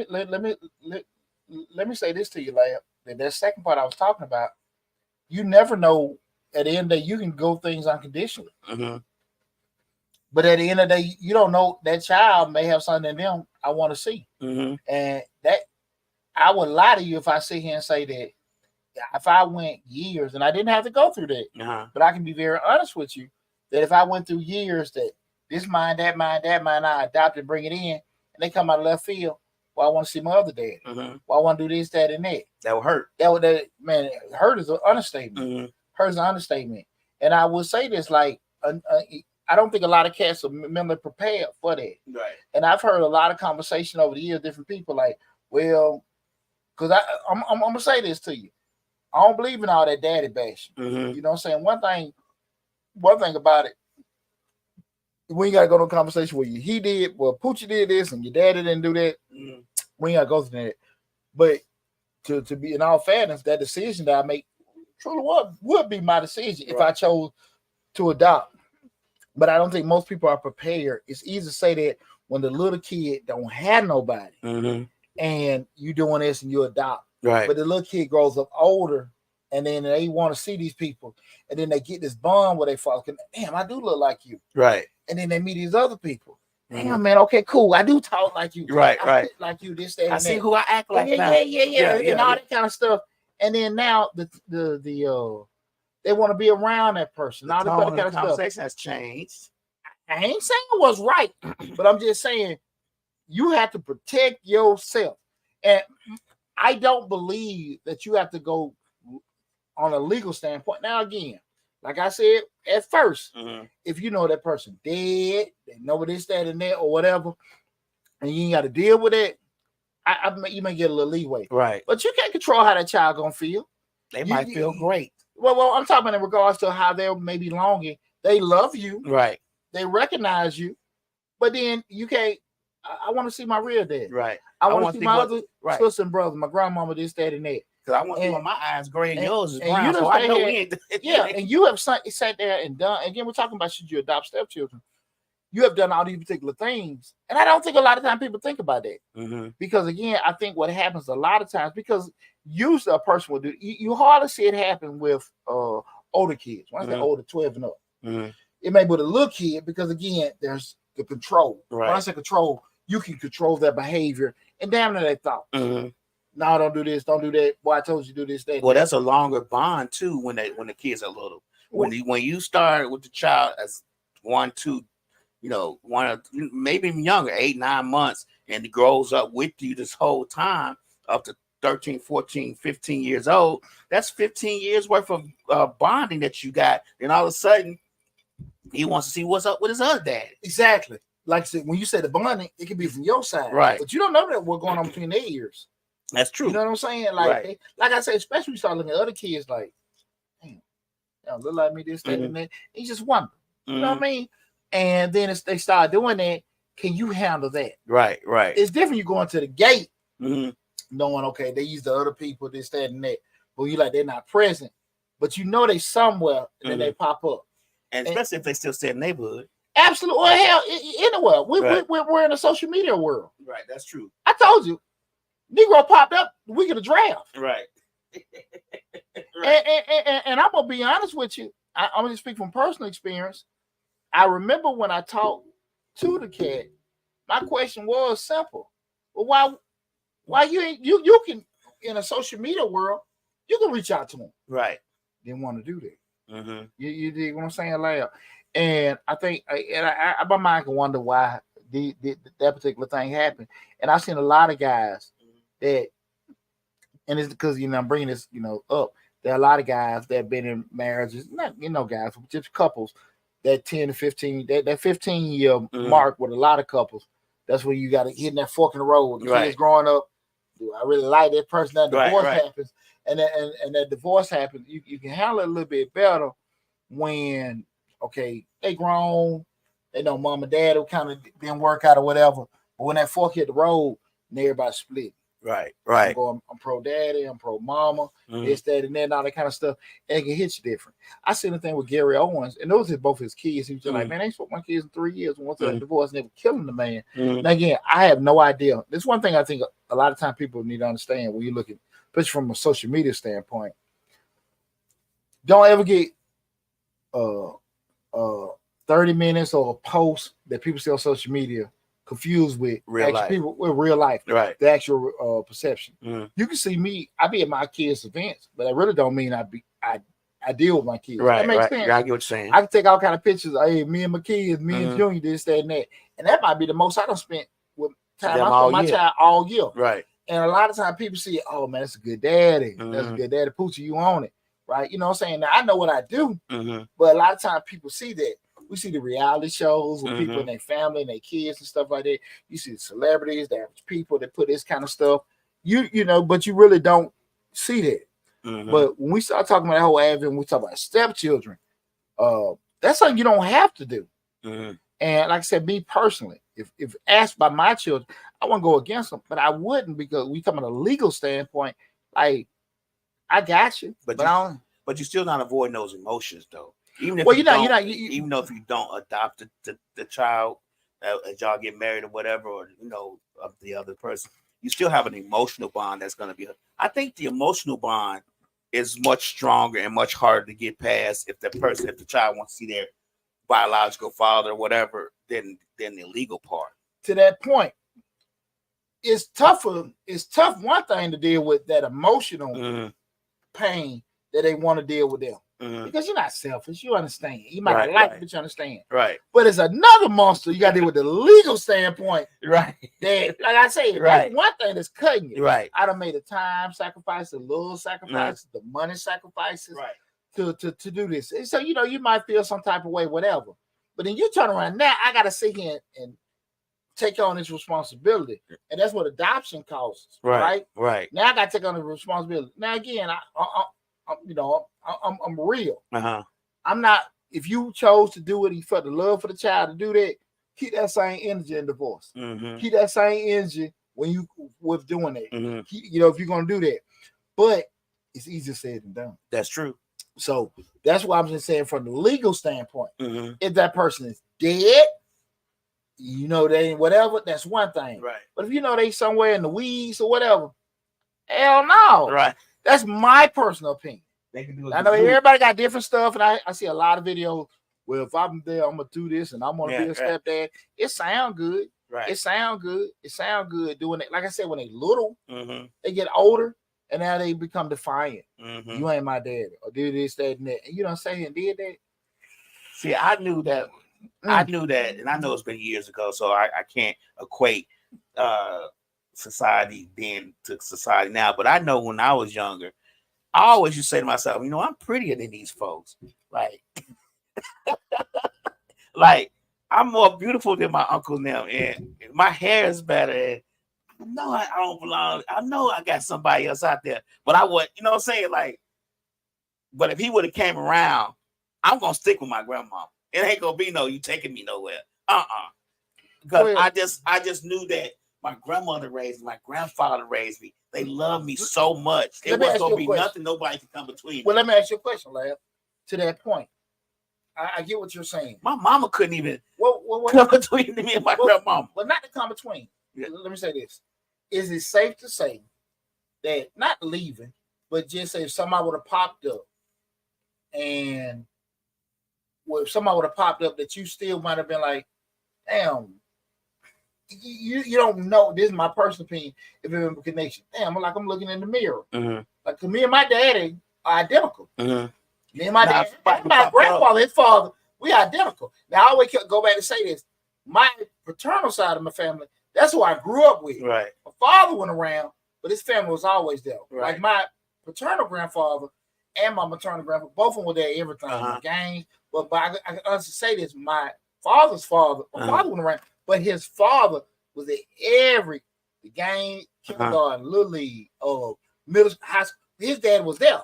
me say this to you, Layup. That second part I was talking about, you never know. At the end of the day, you can go things unconditionally. But at the end of the day, you don't know that child may have something in them I want to see. And that I would lie to you if I sit here and say that if I went years, and I didn't have to go through that, but I can be very honest with you, that if I went through years that this mine, that mine, I adopt and bring it in, and they come out of left field, well, I want to see my other dad. Well, I want to do this, that, and that. That would hurt. Hurt is an understatement. Hurt is an understatement. And I will say this, like, I don't think a lot of cats are mentally prepared for that. Right. And I've heard a lot of conversation over the years, different people like, well, because I'm going to say this to you. I don't believe in all that daddy bashing. You know what I'm saying? One thing about it, we ain't got to go to a conversation where he did, well, Poochie did this and your daddy didn't do that. We ain't got to go through that. But to be in all fairness, that decision that I make truly would be my decision if I chose to adopt. But I don't think most people are prepared. It's easy to say that when the little kid don't have nobody and you doing this and you adopt. Right. But the little kid grows up older and then they want to see these people. And then they get this bond where they fall. Damn, I do look like you. Right. And then they meet these other people. damn, man, okay, cool. I do talk like you. Right, I right. fit like you, this, that, and I see that. who I act like now. Yeah, and all that kind of stuff. And then now they want to be around that person. The All this tone other of kind the of stuff. conversation has changed. I ain't saying it was right, but I'm just saying you have to protect yourself. And I don't believe that you have to go on a legal standpoint. Now, again, like I said at first, if you know that person dead, they know this, that, and that, or whatever, and you ain't got to deal with it, you may get a little leeway. Right. But you can't control how that child gonna feel. They might feel great. Well, I'm talking in regards to how they may be longing. They love you. Right. They recognize you. But then you can't. I want to see my real dad. Right. I want to see my other sister and brother, my grandmama, this, that, and that. Because I want to see my eyes gray and yours is brown. So I know we ain't. Yeah, and you have sat there and done. Again, we're talking about should you adopt stepchildren. You have done all these particular things. And I don't think a lot of times people think about that. Because, again, I think what happens a lot of times, because usually a person will do, you hardly see it happen with older kids. When I say older, 12 and up. It may be with a little kid because, again, there's the control. Right. When I say control, you can control their behavior and damn near their thoughts. No, don't do this, don't do that. Boy, I told you to do this, that. Well, that's a longer bond, too, when the kids are little. When you start with the child as 1, 2, one maybe even younger, 8, 9 months, and it grows up with you this whole time up to 13, 14, 15 years old. That's 15 years worth of bonding that you got. And all of a sudden, he wants to see what's up with his other dad. Exactly. Like I said, when you say the bonding, it can be from your side. Right. But you don't know that what's going on between their ears. That's true. You know what I'm saying? Like, like I said, especially when you start looking at other kids, like, damn, look like me, this, that, and that. You just wonder. You know what I mean? And then they start doing that. Can you handle that? Right, right. It's different. You going to the gate, knowing, okay, they use the other people, this, that, and that. But you like they're not present. But you know they somewhere, and then they pop up. And especially if they still stay in the neighborhood. Absolutely. Well, hell, anywhere. We're in a social media world. Right, that's true. I told you, Negro popped up the week of the draft. Right. And I'm gonna be honest with you. I'm gonna speak from personal experience. I remember when I talked to the cat, my question was simple. Well, why you can in a social media world, you can reach out to him. Right. Didn't want to do that. You dig what I'm saying, loud. And I think, my mind can wonder why that particular thing happened. And I've seen a lot of guys that, and it's because I'm bringing this up. There are a lot of guys that have been in marriages, not guys, just couples that 10 to 15, that 15-year mark with a lot of couples. That's where you got to hit that fork in the road. The kids growing up. Do I really like that person? That divorce happens, and that divorce happens. You can handle it a little bit better when they grown, they know mom and dad will kind of didn't work out or whatever. But when that fork hit the road, and everybody split. Right. I'm pro daddy, I'm pro mama, this, that, and that, and all that kind of stuff. And it can hit you different. I seen the thing with Gary Owens, and those are both his kids. He was just like, man, I ain't spoke my kids in 3 years. Once they divorced, and they were killing the man. Now, again, I have no idea. This one thing I think a lot of times people need to understand when you look at, especially from a social media standpoint, don't ever get 30 minutes or a post that people see on social media confused with real life. People with real life, right? The actual perception. You can see me. I be at my kids' events, but that really don't mean I deal with my kids. Right, that makes right. sense. Yeah, I get what you're saying. I can take all kind of pictures. Hey, me and my kids, me and Junior, this, that, and that, and that might be the most I done spent with time I spent my child all year. Right. And a lot of times people see, oh man, that's a good daddy. That's a good daddy. Poochie, you own it, right? You know what I'm saying? Now I know what I do, but a lot of times people see that. We see the reality shows with people and their family and their kids and stuff like that. You see the celebrities, the average people that put this kind of stuff. You know, but you really don't see that. But when we start talking about that whole advent, we talk about stepchildren. That's something you don't have to do. And like I said, me personally, if asked by my children, I wouldn't go against them, but I wouldn't because we come from a legal standpoint. Like, I got you, but you're still not avoiding those emotions, though. Even if even though if you don't adopt the child, as y'all get married or whatever, or of the other person, you still have an emotional bond that's going to be. I think the emotional bond is much stronger and much harder to get past if the child wants to see biological father or whatever than the legal part. To that point, it's tougher. It's tough. One thing to deal with that emotional pain that they want to deal with them. Because you're not selfish, you understand. You might not like it, but you understand. Right. But it's another monster you got to deal with the legal standpoint. Right. That, like I say, that's one thing that's cutting you. Right. I done made the time sacrifice, the little sacrifices, the money sacrifices, to do this. And so you might feel some type of way, whatever. But then you turn around now, I got to sit here and take on this responsibility, and that's what adoption causes. Right. Now I got to take on the responsibility. Now again, I'm real. I'm not. If you chose to do it, you felt the love for the child to do that. Keep that same energy in divorce. Keep that same energy when you with doing that. If you're gonna do that, but it's easier said than done. That's true. So that's why I'm just saying, from the legal standpoint, if that person is dead, they ain't whatever. That's one thing. Right. But if they somewhere in the weeds or whatever, hell no. Right. That's my personal opinion. I know everybody got different stuff, and I see a lot of videos. Well, if I'm there, I'm gonna do this, and I'm gonna be a stepdad. It sound good. Right. It sound good. It sound good doing it. Like I said, when they little, they get older, and now they become defiant. You ain't my daddy, or do this, that, and that. And you don't say and did that. See, I knew that. I knew that, and I know it's been years ago, so I can't equate society then to society now. But I know when I was younger, I always used to say to myself, I'm prettier than these folks. Like I'm more beautiful than my uncle now, and my hair is better. And I know I don't belong. I know I got somebody else out there, but I would, what I'm saying? Like, but if he would have came around, I'm gonna stick with my grandma. It ain't gonna be no you taking me nowhere. Because I just knew that my grandmother raised me, my grandfather raised me. They love me so much. It wasn't gonna be nothing. Nobody can come between. Well, let me ask you a question, Lab. To that point, I get what you're saying. My mama couldn't even come between me and my grandmama. But not to come between. Yeah. Let me say this: is it safe to say that not leaving, but just say if somebody would have popped up, and if somebody would have popped up, that you still might have been like, damn. You don't know. This is my personal opinion. If it was a connection, damn, I'm looking in the mirror. Like me and my daddy are identical. Me and my dad, my grandfather, his father, we identical. Now I always go back to say this: my paternal side of my family, that's who I grew up with. Right. My father went around, but his family was always there. Right. Like my paternal grandfather and my maternal grandfather, both of them were there. Everything, the games. But I honestly say this: my father's father, my father went around. But his father was at the game, kindergarten, little league, middle high school. His dad was there.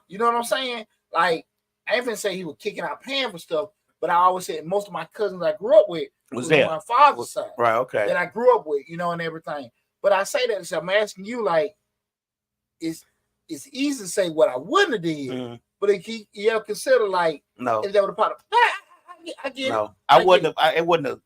You know what I'm saying? Like, I ain't gonna say he was kicking out paying for stuff, but I always said most of my cousins I grew up with was there. My father's side. Right, okay. That I grew up with, and everything. But I say that, so I'm asking you, like, it's easy to say what I wouldn't have did, but you consider, like, no. If they would have popped up. I get it. No, I wouldn't have. It wouldn't have.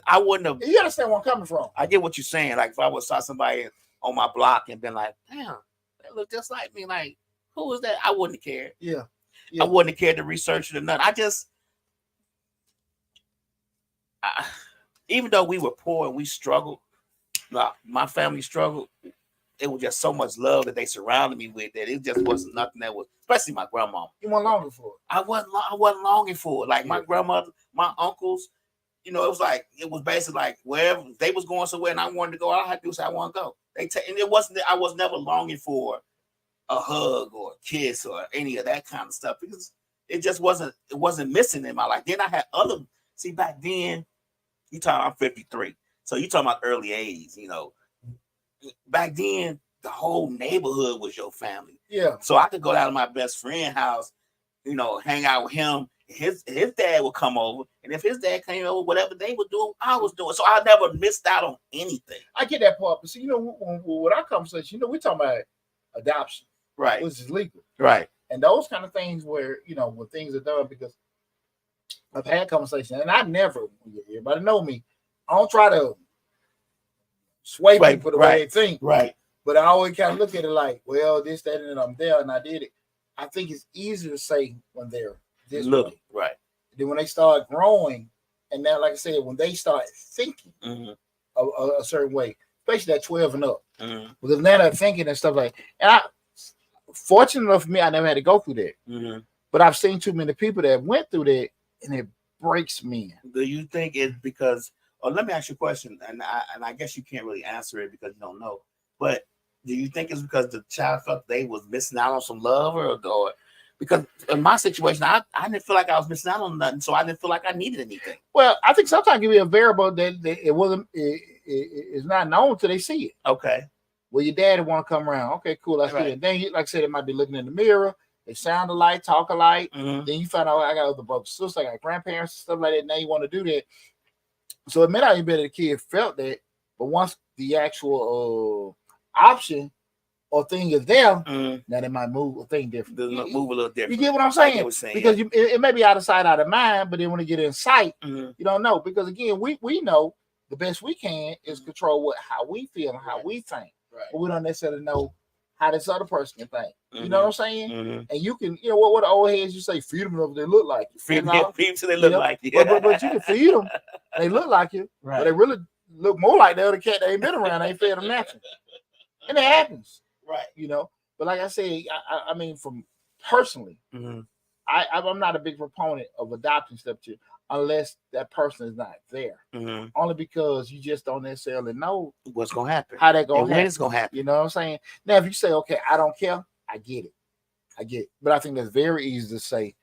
I wouldn't have. You understand where I'm coming from? I get what you're saying. Like if I would saw somebody on my block and been like, "Damn, they look just like me." Like, who is that? I wouldn't have cared. Yeah. I wouldn't have cared to research it or nothing. Even though we were poor and we struggled, my family struggled. It was just so much love that they surrounded me with that it just wasn't nothing that was, especially my grandma. You weren't longing for it. I wasn't longing for it. Like my grandmother, my uncles. It was basically like wherever they was going somewhere and I wanted to go, all I had to do was say I want to go. And it wasn't I was never longing for a hug or a kiss or any of that kind of stuff because it just wasn't missing in my life. Then I had back then, I'm 53. So you talking about early 80s, Back then the whole neighborhood was your family. Yeah. So I could go down to my best friend's house, hang out with him. His dad would come over, and if his dad came over, whatever they were doing, I was doing. So I never missed out on anything. I get that part, but see, with our conversation, we're talking about adoption, right? Which is legal, right? And those kind of things where when things are done, because I've had conversations, and I never, everybody know me, I don't try to sway people the way they think, right? But I always kind of look at it like, well, this, that, and I'm there, and I did it. I think it's easier to say when they're this way. Right. Then when they start growing, and now, like I said, when they start thinking a certain way, especially at 12 and up, because now they're thinking and stuff like. And fortunate enough for me, I never had to go through that. But I've seen too many people that went through that, and it breaks me. Do you think it's because? Or let me ask you a question, and I guess you can't really answer it because you don't know. But do you think it's because the child felt they was missing out on some love, or because in my situation, I didn't feel like I was missing out on nothing, so I didn't feel like I needed anything. Well, I think sometimes it can be a variable that it wasn't. It's not known until they see it. Okay. Well, your daddy want to come around. Okay, cool. Let's do it. Then, like I said, it might be looking in the mirror. They sound alike, talk alike. Then you find out I got other brothers, sisters, I got grandparents, stuff like that. Now you want to do that. So it may not even be that the kid felt that, but once the actual option or thing is there, now they might move a thing different. Move a little different. You get what I'm saying? Because it may be out of sight, out of mind, but then when it get in sight, you don't know. Because again, we know the best we can is control how we feel and how we think. Right. But we don't necessarily know how this other person can think. You know what I'm saying? And you can, what the old heads you say, feed them if they look like you. Feed them so they look like you. But you can feed them, they look like you, but they really look more like the other cat they ain't been around. They ain't fed them natural. And it happens. Right. But like I said, I mean, from personally, I'm not a big proponent of adopting stepchildren unless that person is not there. Only because you just don't necessarily know what's gonna happen, how that gonna happen, when it's gonna happen. You know what I'm saying? Now, if you say, okay, I don't care, I get it. But I think that's very easy to say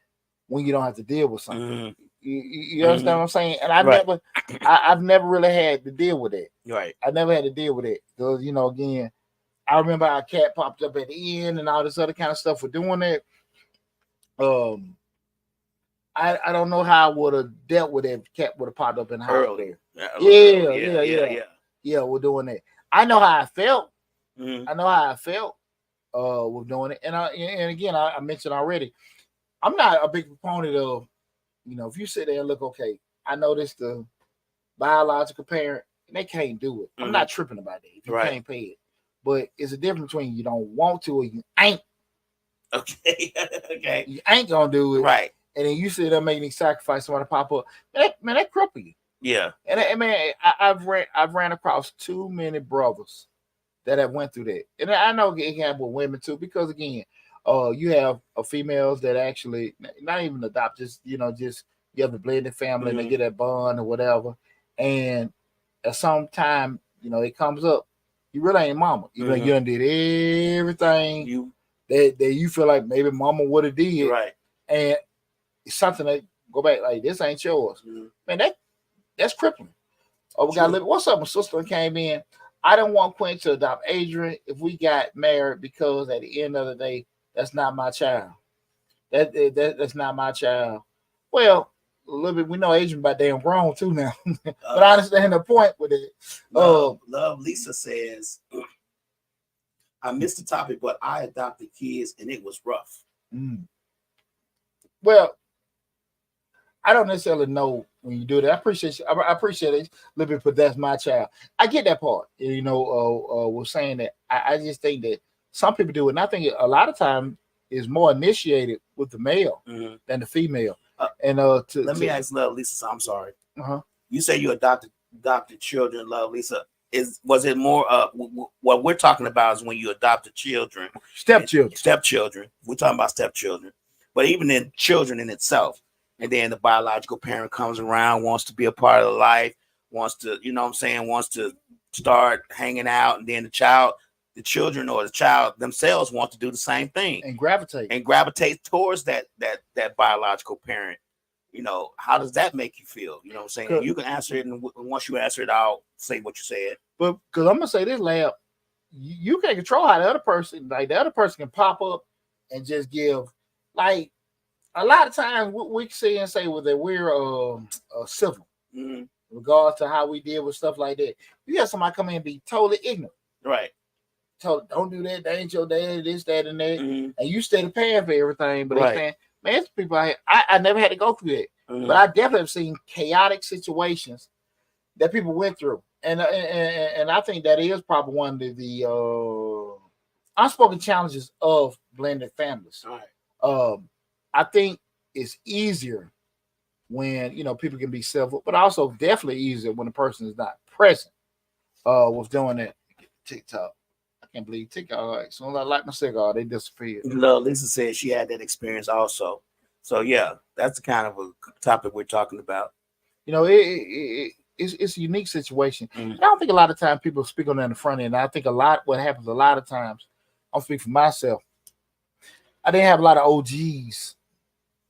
when you don't have to deal with something. You understand what I'm saying? And I've never really had to deal with it. Right. I never had to deal with it because again, I remember our cat popped up at the end and all this other kind of stuff for doing it. I don't know how I would have dealt with it if cat would have popped up in the house there. Yeah, we're doing that. I know how I felt. I know how I felt with doing it. And again, I mentioned already, I'm not a big proponent of, if you sit there and look, okay, I know this the biological parent, and they can't do it. I'm not tripping about that if you can't pay it. But it's a difference between you don't want to or you ain't. Okay. Okay. You ain't gonna do it. Right. And then you sit there making these sacrifices, somebody pop up. Man, that cripple you. Yeah. And man, I've ran across too many brothers that have went through that. And I know it can happen with women too, because again, you have females that actually not even adopt, just you have the blended family and they get that bond or whatever. And at some time, it comes up, you really ain't mama. You done did everything that you feel like maybe mama would have did. Right. And it's something that go back like this ain't yours. Man, that's crippling. Oh, we got what's up? My sister came in. I don't want Quinn to adopt Adrian if we got married because at the end of the day, that's not my child. That's not my child. Well, a little bit we know Adrian about damn grown too now. But I understand the point with it. Love Lisa says, I missed the topic, but I adopted kids and it was rough. Well, I don't necessarily know when you do that. I appreciate it a little bit, but that's my child. I get that part. Was saying that. I just think that some people do it, and I think a lot of times is more initiated with the male than the female. Let me ask Love Lisa. So I'm sorry. You say you adopted children, Love Lisa. Was it more? What we're talking about is when you adopted children, stepchildren. We're talking about stepchildren, but even in children in itself. And then the biological parent comes around, wants to be a part of the life, wants to, wants to start hanging out. And then the children or the child themselves want to do the same thing. And gravitate towards that biological parent. How does that make you feel? You know what I'm saying? You can answer it. And once you answer it, I'll say what you said. But because I'm going to say this, Lab, you can't control how the other person can pop up and just give, like, a lot of times we say that we're civil in regards to how we deal with stuff like that. You have somebody come in and be totally ignorant. Right. Told don't do that, that ain't your dad, this, that, and that. And you steady paying for everything. But they're saying, man, it's people out here. I never had to go through that. But I definitely have seen chaotic situations that people went through. And I think that is probably one of the unspoken challenges of blended families. Right. I think it's easier when people can be civil, but also definitely easier when the person is not present. Was doing that. TikTok. I can't believe TikTok. Like, as soon as I light my cigar, they disappeared. Lisa said she had that experience also. So yeah, that's the kind of a topic we're talking about. It's a unique situation. I don't think a lot of times people speak on that in the front end. I think what happens a lot of times, I'll speak for myself. I didn't have a lot of OGs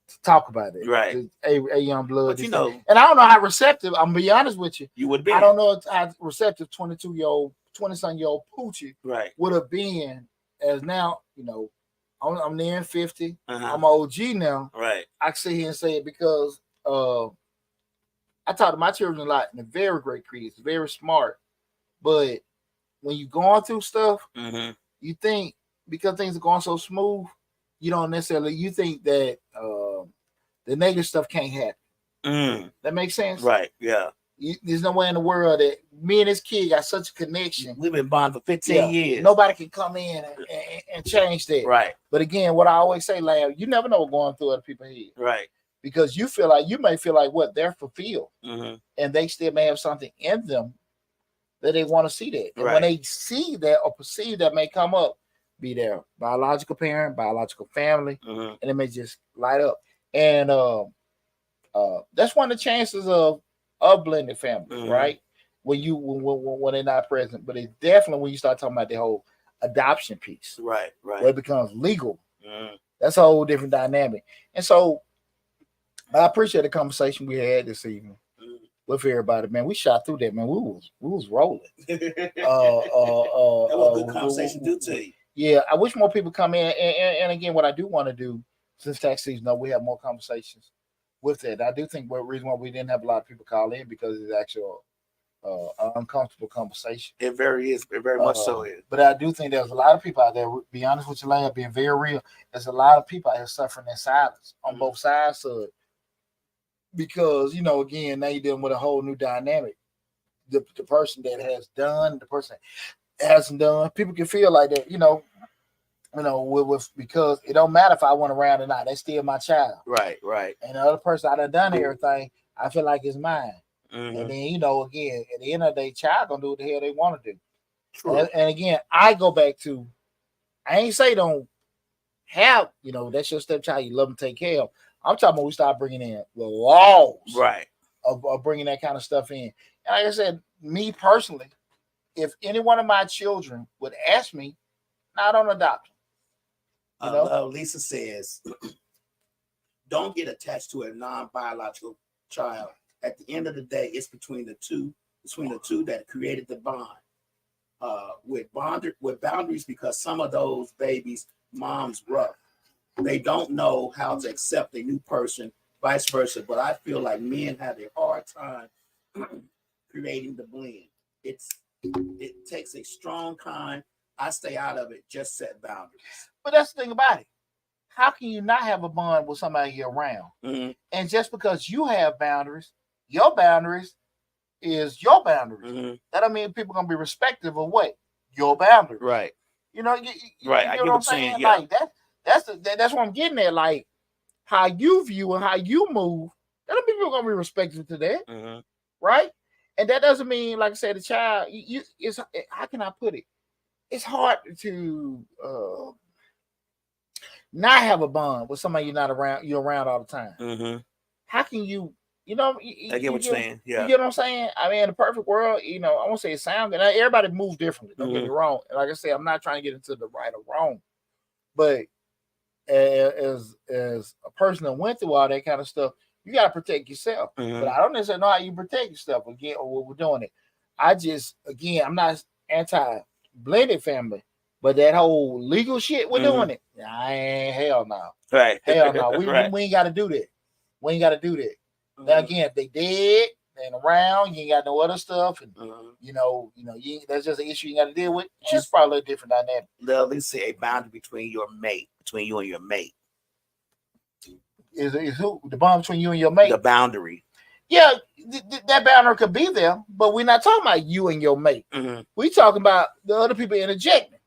to talk about it. Right. A young blood. But and I don't know how receptive, I'm gonna be honest with you. You would be. I don't know how receptive 20-some-year-old Poochie right. would have been as now, I'm near 50. Uh-huh. I'm an OG now. Right. I can sit here and say it because I talk to my children a lot, and they're very great creators, very smart. But when you're going through stuff, you think because things are going so smooth, you don't necessarily you think that the negative stuff can't happen. That makes sense, right? Yeah. There's no way in the world that me and this kid got such a connection. We've been bonded for 15 years. Nobody can come in and change that. Right. But again, what I always say, Lamb, you never know what's going through other people's head. Right. Because you may feel like what they're fulfilled, and they still may have something in them that they want to see that. And when they see that or perceive that may come up, be their biological parent, biological family, and it may just light up. And that's one of the chances of blended families, right? When they're not present, but it's definitely when you start talking about the whole adoption piece, right, where it becomes legal. That's a whole different dynamic. And so I appreciate the conversation we had this evening with everybody, man. We shot through that, man. We was rolling. That was a good conversation to do to you. Yeah, I wish more people come in. And again, what I do want to do since tax season, we have more conversations with that. I do think the reason why we didn't have a lot of people call in because it's actually an uncomfortable conversation. It very is. It very much so is. But I do think there's a lot of people out there, be honest with you, Leah, being very real. There's a lot of people out here suffering in silence on both sides of it. Because, again, now you're dealing with a whole new dynamic. The person that has done, the person that hasn't done, people can feel like that, because it don't matter if I went around or not. That's still my child. Right, right. And the other person I done everything, I feel like it's mine. And then, again, at the end of the day, child gonna do what the hell they want to do. True. And again, I go back to, I ain't say don't have, that's your stepchild, you love them, take care of. I'm talking about we start bringing in the laws, right, of bringing that kind of stuff in. And like I said, me personally, if any one of my children would ask me, I don't adopt them. Lisa says, don't get attached to a non-biological child. At the end of the day, it's between the two that created the bond. With boundaries, because some of those babies' moms rough. They don't know how to accept a new person, vice versa. But I feel like men have a hard time creating the blend. It takes a strong kind. I stay out of it. Just set boundaries. But that's the thing about it. How can you not have a bond with somebody you're around? And just because you have boundaries, your boundaries is your boundaries. That don't mean people gonna be respectful of what your boundaries. Right. Right. I get what I'm saying. Yeah. Like that. That's what I'm getting at. Like how you view and how you move, that don't mean people gonna be respectful to that, right? And that doesn't mean, like I said, the child. How can I put it? It's hard to not have a bond with somebody you're not around. You're around all the time. How can you? I get what you're saying. Yeah. You get what I'm saying? I mean, in the perfect world, I won't say it sounds good. Everybody moves differently. Don't get me wrong. And like I said, I'm not trying to get into the right or wrong, but as a person that went through all that kind of stuff, you got to protect yourself. But I don't necessarily know how you protect yourself again or what we're doing it. I'm not anti-blended family, but that whole legal shit we're doing it. I ain't hell no. Right. Hell no. We ain't got to do that. We ain't got to do that. Now again, if they dead and around, you ain't got no other stuff, and that's just an issue you got to deal with. It's probably a different dynamic. Let's say a boundary between you and your mate. Is who the bond between you and your mate? The boundary. Yeah, that boundary could be there, but we're not talking about you and your mate. We talking about the other people interjecting.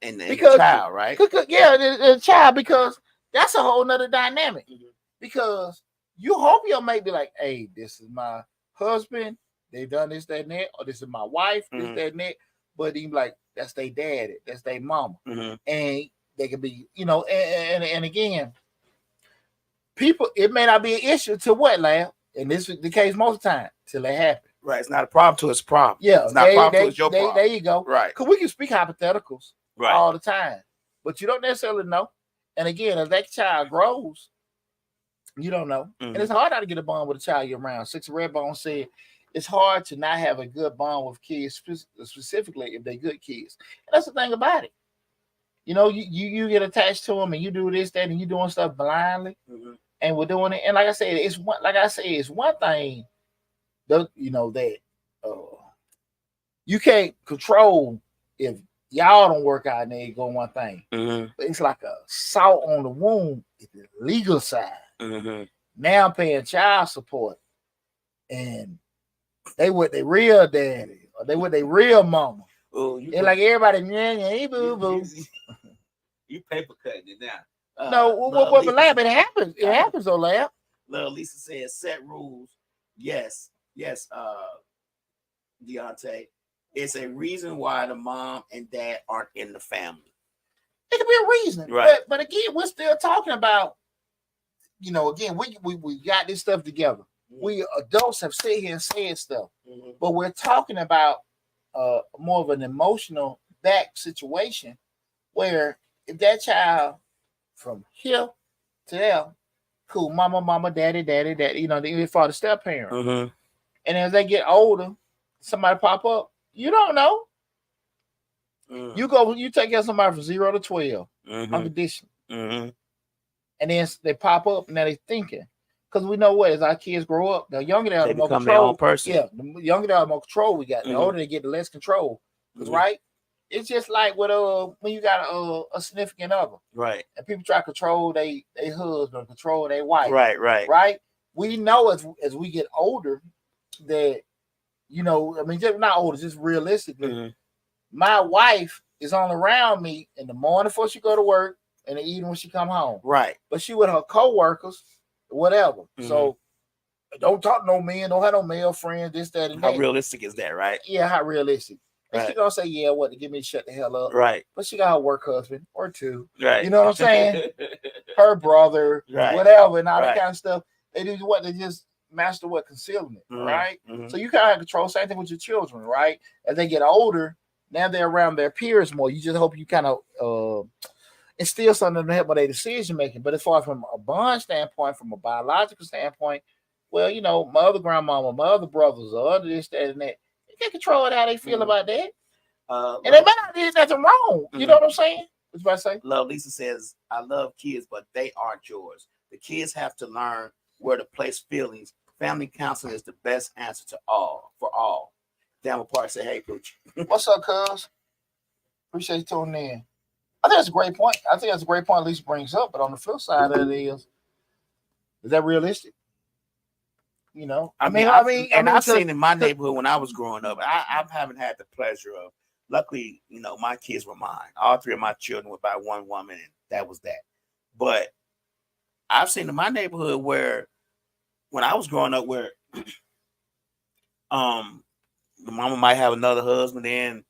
And the child, right? Yeah, the child, because that's a whole nother dynamic. Because You hope your mate be like, hey, this is my husband. They've done this, that, and that, or this is my wife, this, that, and that. But he be like, that's their daddy, that's their mama. And they can be, and again, people, it may not be an issue to what, Lamb? And this is the case most of the time, till it happens. Right. It's not a problem till it's a problem. Yeah. It's not a problem till it's your problem. There you go. Right. Because we can speak hypotheticals all the time, but you don't necessarily know. And again, as that child grows, you don't know. And it's hard not to get a bond with a child you're around. Six Redbone said, it's hard to not have a good bond with kids, specifically if they're good kids. And that's the thing about it. You get attached to them and you do this, that, and you doing stuff blindly. And we're doing it. And like I said, it's one thing that you can't control if y'all don't work out and they go one thing. But it's like a salt on the wound is the legal side. Now I'm paying child support. And they with their real daddy or they with their real mama. And like everybody, hey, boo boo. You paper cutting it now. But Lab, it happens. It happens, though, Lab. Little Lisa says, set rules. Yes, Deonte. It's a reason why the mom and dad aren't in the family. It could be a reason. Right. But again, we're still talking about, again, we got this stuff together. We adults have sit here and said stuff. But we're talking about more of an emotional back situation where if that child from here to there, cool, mama, daddy, even for the step parent. And as they get older, somebody pop up, you don't know. You take care of somebody from 0 to 12, unconditional. And then they pop up and now they're thinking. Because we know what, as our kids grow up, the younger they are, the more control. Their own person. Yeah, the younger they are, the more control we got. The older they get, the less control. Right? It's just like with when you got a significant other, right? And people try to control their husband, control their wife, right. We know as we get older that just not older, just realistically, my wife is only around me in the morning before she go to work and the evening when she come home, right? But she with her coworkers, whatever. So don't talk to no men, don't have no male friends, this, that, and how that. realistic is that, right? Yeah, how realistic. And she gonna say, yeah, what, to get me to shut the hell up. Right. But she got her work husband or two. Right. You know what I'm saying? Her brother, whatever, and all that kind of stuff. They do what? They just master concealing it, right? So you kind of have control. Same thing with your children, right? As they get older, now they're around their peers more. You just hope you kind of instill something to help with their decision making. But as far as from a bond standpoint, from a biological standpoint, well, my other grandmama, my other brothers, or other this, that, and that. They control how they feel about that. And they might not do nothing wrong. You know what I'm saying? What's about to say? Love Lisa says, I love kids, but they aren't yours. The kids have to learn where to place feelings. Family counseling is the best answer for all. Damn Park say, hey, Pooch. What's up, cuz? Appreciate you tuning in. I think that's a great point. Lisa brings up, but on the flip side of it is that realistic? I've seen in my neighborhood when I was growing up, I haven't had the pleasure of, luckily, my kids were mine. All three of my children were by one woman, and that was that. But I've seen in my neighborhood where, when I was growing up, where the mama might have another husband, and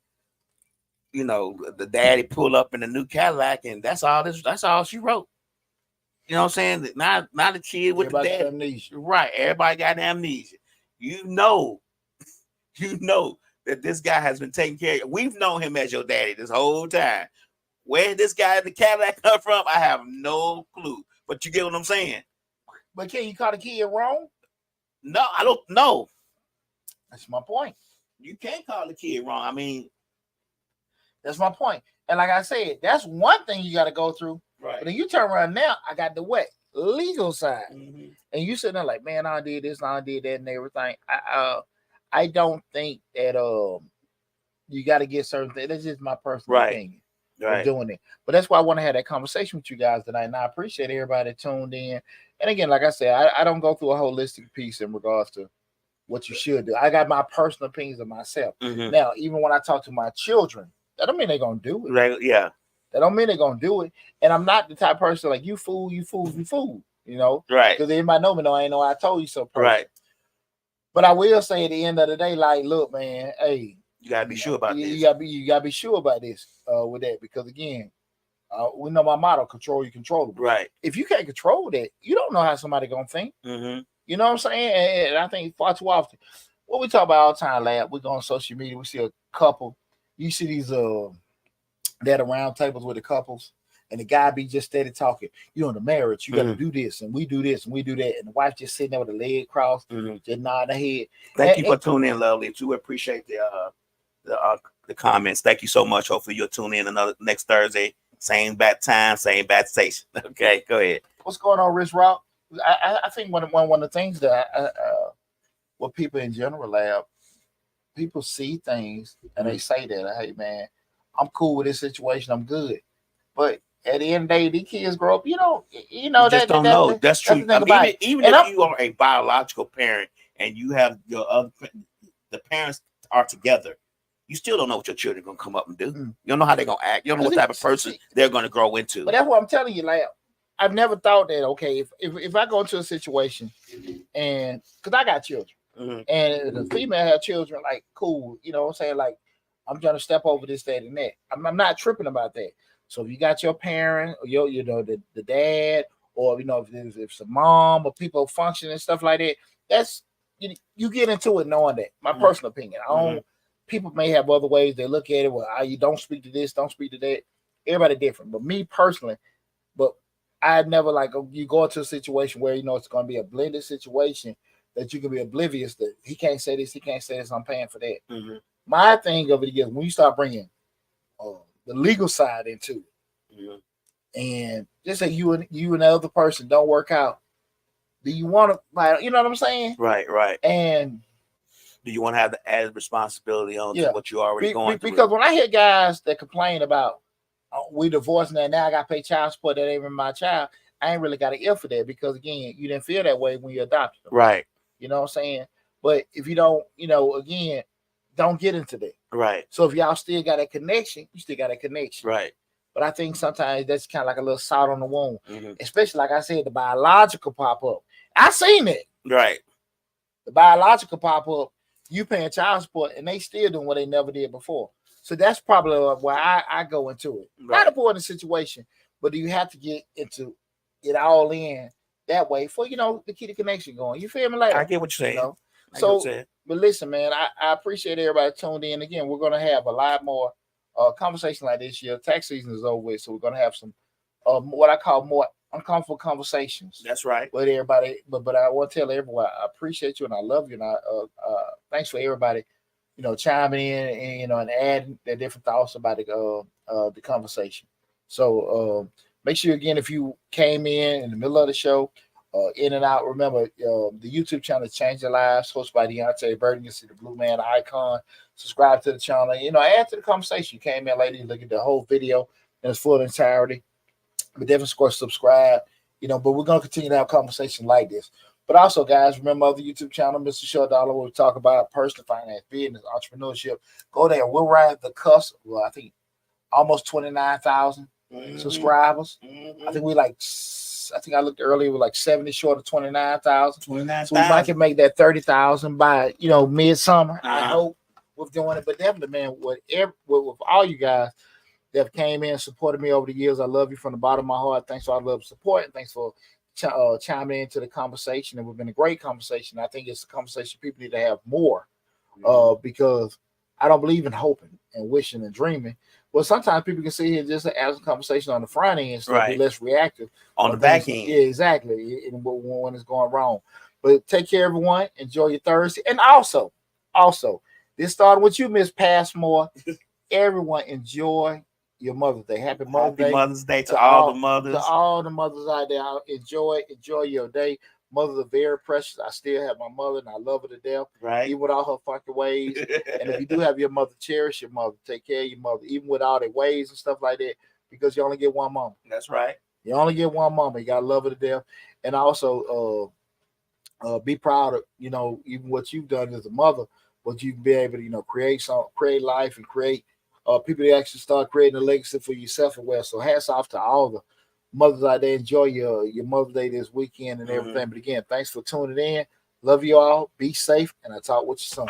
the daddy pull up in a new Cadillac, and that's all she wrote. You know what I'm saying? Not a kid with everybody the dad. Amnesia. Right. Everybody got amnesia. You know that this guy has been taking care of. We've known him as your daddy this whole time. Where this guy in the Cadillac come from, I have no clue. But you get what I'm saying? But can you call the kid wrong? No, I don't know. That's my point. You can't call the kid wrong. I mean, that's my point. And like I said, that's one thing you got to go through. Right. But then you turn around now, I got the legal side. And you sitting there like, man, I did this, I did that, and everything. I don't think that you got to get certain things. That's just my personal opinion of doing it. But that's why I want to have that conversation with you guys tonight. And I appreciate everybody that tuned in. And again, like I said, I don't go through a holistic piece in regards to what you should do. I got my personal opinions of myself. Now, even when I talk to my children, that don't mean they're gonna do it. Yeah. That don't mean they're gonna do it. And I'm not the type of person like you fool. you know, Right. because everybody know me, I ain't know I told you so person. Right. But I will say at the end of the day, like, look, man, hey, you gotta be sure about this. You gotta be sure about this with that, because again, we know my motto: control your controllable. Right. If you can't control that, you don't know how somebody gonna think. Mm-hmm. You know what I'm saying? And I think far too often, what we talk about all the time, lab, we go on social media, we see a couple. You see these that around tables with the couples, and the guy be just steady talking. You in the marriage, you got to do this, and we do this, and we do that, and the wife just sitting there with a leg crossed, just nodding her head. Thank you for tuning in, lovely. We appreciate the comments. Thank you so much. Hopefully you'll tune in another next Thursday, same bat time, same bat station. Okay, go ahead. What's going on, Rich Rock? I think one of the things that what people in general lab, people see things and they say that, hey man, I'm cool with this situation, I'm good. But at the end of the day, these kids grow up, you just don't know. That's true. Even if you are a biological parent and you have the parents are together, you still don't know what your children are gonna come up and do. You don't know how they're gonna act. You don't know what type of person they're gonna grow into. But that's what I'm telling you, like, I've never thought that, okay, if I go into a situation and because I got children and the female have children, like, cool, you know what I'm saying? Like, I'm trying to step over this, that, and that. I'm not tripping about that. So if you got your parent or the dad, or if it's a mom or people function and stuff like that, that's you get into it knowing that. My personal opinion. I don't. People may have other ways they look at it. Well, you don't speak to this, don't speak to that. Everybody different. But me personally, I'd never you go into a situation where it's going to be a blended situation that you can be oblivious that he can't say this, he can't say this. I'm paying for that. My thing of it is when you start bringing the legal side into it, and just say you and the other person don't work out. Do you want to, you know what I'm saying? Right. And do you want to have the added responsibility on what you already going through? Because when I hear guys that complain about we divorced and now I got to pay child support that ain't even my child, I ain't really got an ear for that, because again, you didn't feel that way when you adopted them. Right. You know what I'm saying? But if you don't, again, don't get into that. Right. So if y'all still got a connection, you still got a connection. Right. But I think sometimes that's kind of like a little salt on the wound, especially like I said, the biological pop up. I seen it. Right. The biological pop up, you paying child support, and they still doing what they never did before. So that's probably where I go into it. Right. Not avoiding the situation, but do you have to get into it all in that way for to keep the connection going? You feel me? Like I get what you're saying. But listen, man, I appreciate everybody tuned in. Again, we're gonna have a lot more conversation like this year. Tax season is over with, so we're gonna have some what I call more uncomfortable conversations. That's right. With everybody, but I want to tell everyone I appreciate you and I love you, and I thanks for everybody, chiming in and adding their different thoughts about the conversation. So make sure again, if you came in the middle of the show, in and out, remember the YouTube channel Change Your Lives, hosted by Deonte Burton. You see the blue man icon. Subscribe to the channel. Add to the conversation. You came in later, you look at the whole video in its full entirety. But definitely, of course, subscribe. But we're gonna continue to have conversations like this. But also, guys, remember other YouTube channel, Mr. Short Dollar, where we talk about personal finance, business, entrepreneurship. Go there. We're right at the cusp. Well, I think almost 29,000 subscribers. I think I think I looked earlier, we're like 70 short of 29,000. 29,000. So we might can make that 30,000 by midsummer. I hope with doing it. But definitely, man, with all you guys that have came in and supported me over the years, I love you from the bottom of my heart. Thanks for all the love and support, and thanks for chiming into the conversation. And we've been a great conversation. I think it's a conversation people need to have more, because I don't believe in hoping and wishing and dreaming. Well, sometimes people can sit here just as a conversation on the front end and stuff, be less reactive on the back end. Yeah, exactly. And when it's going wrong. But take care, everyone. Enjoy your Thursday. And also, this started with you, Miss Passmore. Everyone enjoy your Mother's Day. Happy Mother's Day to all the mothers. To all the mothers out there. Enjoy your day. Mothers are very precious. I still have my mother, and I love her to death. Right. Even with all her fucking ways. And if you do have your mother, cherish your mother. Take care of your mother, even with all their ways and stuff like that, because you only get one mama. That's right. You only get one mama. You gotta love her to death. And also be proud of, even what you've done as a mother, but you can be able to, create life and create people that actually start creating a legacy for yourself as well. So hats off to all Mother's Day. Enjoy your Mother's Day this weekend and Mm-hmm. everything. But again, thanks for tuning in. Love you all. Be safe, and I'll talk with you soon.